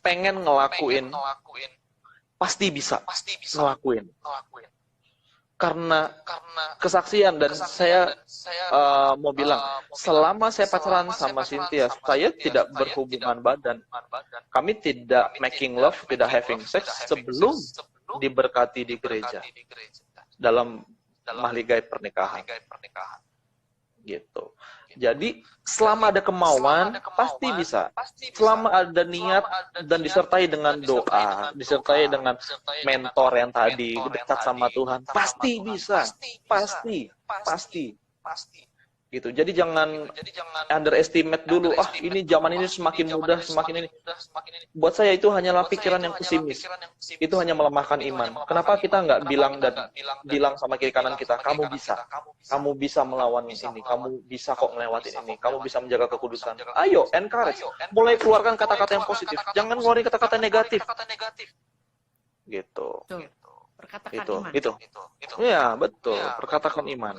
Speaker 1: pengen ngelakuin pasti bisa ngelakuin. Karena kesaksian, dan saya mau bilang, selama saya pacaran sama Cynthia, saya tidak berhubungan badan. Kami tidak making love, tidak having sex sebelum diberkati di gereja dalam mahligai pernikahan. Gitu. Jadi selama ada kemauan pasti bisa. Selama ada niat dan disertai dengan doa, disertai dengan mentor yang tadi dekat sama Tuhan, pasti bisa. Pasti. Gitu. Jadi jangan underestimate dulu. Ini zaman ini semakin mudah, semakin ini. Buat saya itu hanyalah pikiran yang pesimis. Itu hanya melemahkan iman. Kenapa kita nggak bilang sama kiri kanan kita, kamu bisa melawan ini, kamu bisa kok ngelewatin ini, kamu bisa menjaga kekudusan. Ayo, encourage. Mulai keluarkan kata-kata yang positif. Jangan ngeluarin kata-kata negatif. Gitu.
Speaker 3: Perkatakan iman.
Speaker 1: Itu. Ya, betul. Perkatakan iman.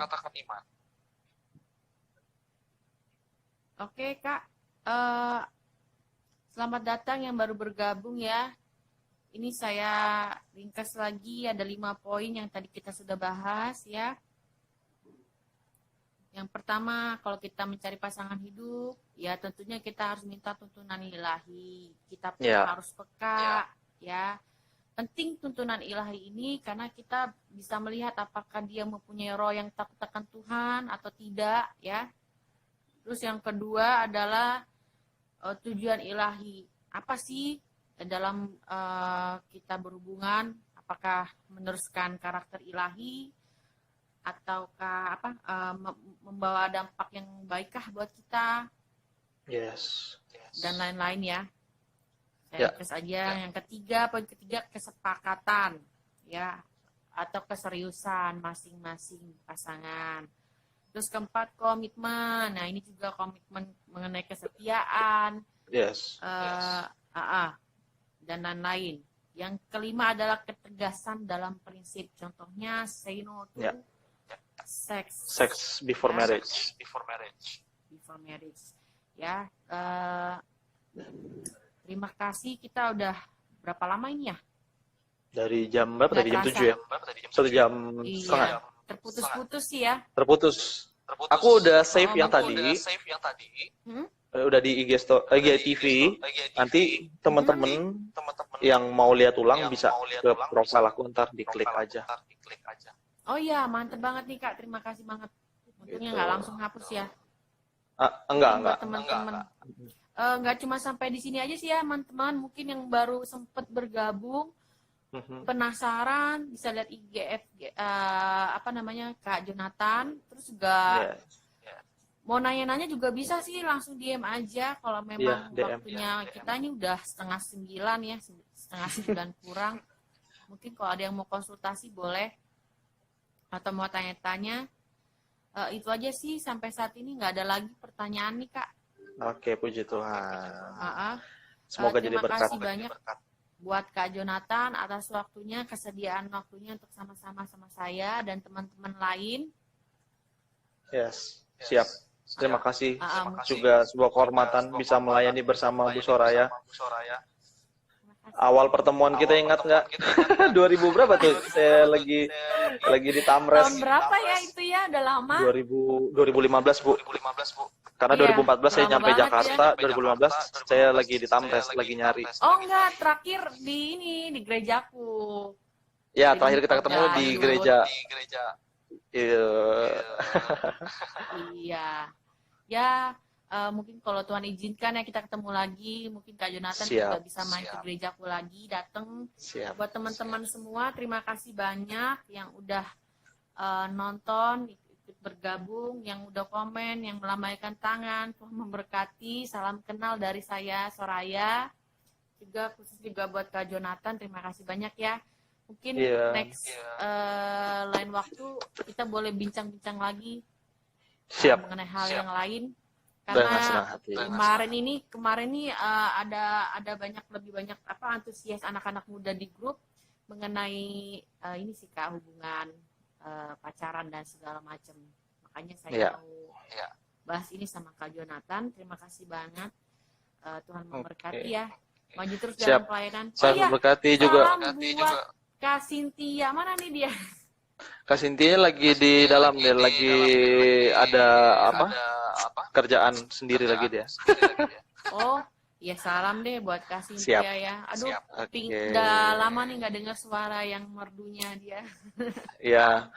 Speaker 3: Oke, Kak. Selamat datang yang baru bergabung ya. Ini saya ringkas lagi, ada 5 poin yang tadi kita sudah bahas ya. Yang pertama, kalau kita mencari pasangan hidup, ya tentunya kita harus minta tuntunan ilahi. Kita pun harus peka ya. Penting tuntunan ilahi ini karena kita bisa melihat apakah dia mempunyai roh yang takut akan Tuhan atau tidak ya. Terus yang kedua adalah tujuan ilahi apa sih dalam kita berhubungan, apakah meneruskan karakter ilahi ataukah membawa dampak yang baikkah buat kita,
Speaker 1: Yes.
Speaker 3: dan lain-lain ya. Saya tes aja. Yang ketiga, poin ketiga, kesepakatan ya atau keseriusan masing-masing pasangan. Terus keempat, komitmen. Nah, ini juga komitmen mengenai kesetiaan.
Speaker 1: Yes.
Speaker 3: Dan lain-lain. Yang kelima adalah ketegasan dalam prinsip. Contohnya, say no to
Speaker 1: sex before marriage.
Speaker 3: Before marriage. Ya. Terima kasih. Kita udah berapa lama ini ya?
Speaker 1: Dari jam berapa? Dari jam 7 ya? 1 jam setengah.
Speaker 3: Terputus-putus sih ya.
Speaker 1: Terputus. Aku udah save yang tadi. Udah di IG TV. Nanti teman-teman yang mau lihat ulang bisa ke profil aku, ntar diklik aja.
Speaker 3: Oh iya, mantep banget nih Kak. Terima kasih banget. Untungnya nggak langsung hapus ya.
Speaker 1: Enggak.
Speaker 3: Teman-teman. Nggak cuma sampai di sini aja sih ya, teman-teman. Mungkin yang baru sempet bergabung, penasaran, bisa lihat IG Kak Jonathan. Terus juga mau nanya-nanya juga bisa sih, langsung DM aja kalau memang waktunya kita ini udah 8:30 ya, 8:30 kurang. Mungkin kalau ada yang mau konsultasi boleh, atau mau tanya-tanya. Itu aja sih, sampai saat ini nggak ada lagi pertanyaan nih Kak.
Speaker 1: Oke, puji Tuhan. Semoga jadi berkat.
Speaker 3: Terima kasih banyak buat Kak Jonathan atas waktunya, kesediaan waktunya untuk sama-sama sama saya dan teman-teman lain.
Speaker 1: Yes, siap. Terima kasih. Juga sebuah kehormatan bisa melayani bersama Bu Soraya. Awal pertemuan kita ingat nggak? 2000 berapa tuh? Saya lagi di Tamres.
Speaker 3: Tahun berapa ya itu ya? Udah lama.
Speaker 1: 2015 Bu. Karena 2014 saya nyampe Jakarta, 2015 saya lagi di Tamres, lagi nyari.
Speaker 3: Oh enggak, terakhir di gerejaku.
Speaker 1: Ya, terakhir kita ketemu di gereja.
Speaker 3: Iya. Ya, mungkin kalau Tuhan izinkan ya kita ketemu lagi. Mungkin Kak Jonathan juga bisa main ke gerejaku lagi, datang. Buat teman-teman semua, terima kasih banyak yang udah nonton, ikut bergabung, yang udah komen, yang melambaikan tangan. Tuhan memberkati. Salam kenal dari saya, Soraya. Juga khusus juga buat Kak Jonathan, terima kasih banyak ya. Mungkin next lain waktu kita boleh bincang-bincang lagi mengenai hal yang lain. Karena kemarin ini ada lebih banyak antusias anak-anak muda di grup mengenai ini sih Kak, hubungan pacaran dan segala macam. Makanya saya mau bahas ini sama Kak Jonathan. Terima kasih banget. Tuhan memberkati ya. Maju terus dalam pelayanan.
Speaker 1: Saya memberkati juga.
Speaker 3: Salam buat Kak Cynthia. Mana nih dia?
Speaker 1: Kak Cynthia lagi di dalam, dia lagi ada kerjaan sendiri lagi dia.
Speaker 3: Oh, ya salam deh buat Kak Cynthia ya. Aduh, udah lama nih nggak dengar suara yang merdunya dia.
Speaker 1: Iya.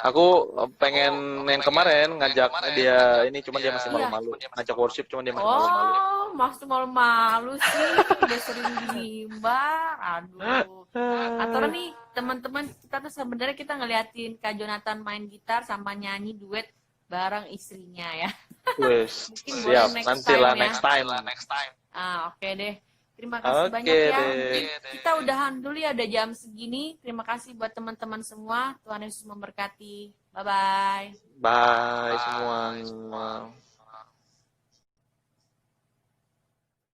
Speaker 1: Aku pengen yang kemarin ngajak dia ini, cuma dia masih malu-malu. Ngajak worship cuma dia masih malu-malu.
Speaker 3: Oh, masih malu-malu sih. Udah sering dimimbar. Aduh. Atau nih teman-teman, kita tuh sebenarnya kita ngeliatin Kak Jonathan main gitar sama nyanyi duet bareng istrinya ya.
Speaker 1: Wes,
Speaker 3: siap.
Speaker 1: Nantilah next time.
Speaker 3: Oke deh. Terima kasih banyak ya. Kita udahan dulu ya, udah jam segini. Terima kasih buat teman-teman semua. Tuhan Yesus memberkati. Bye-bye.
Speaker 1: Bye semua.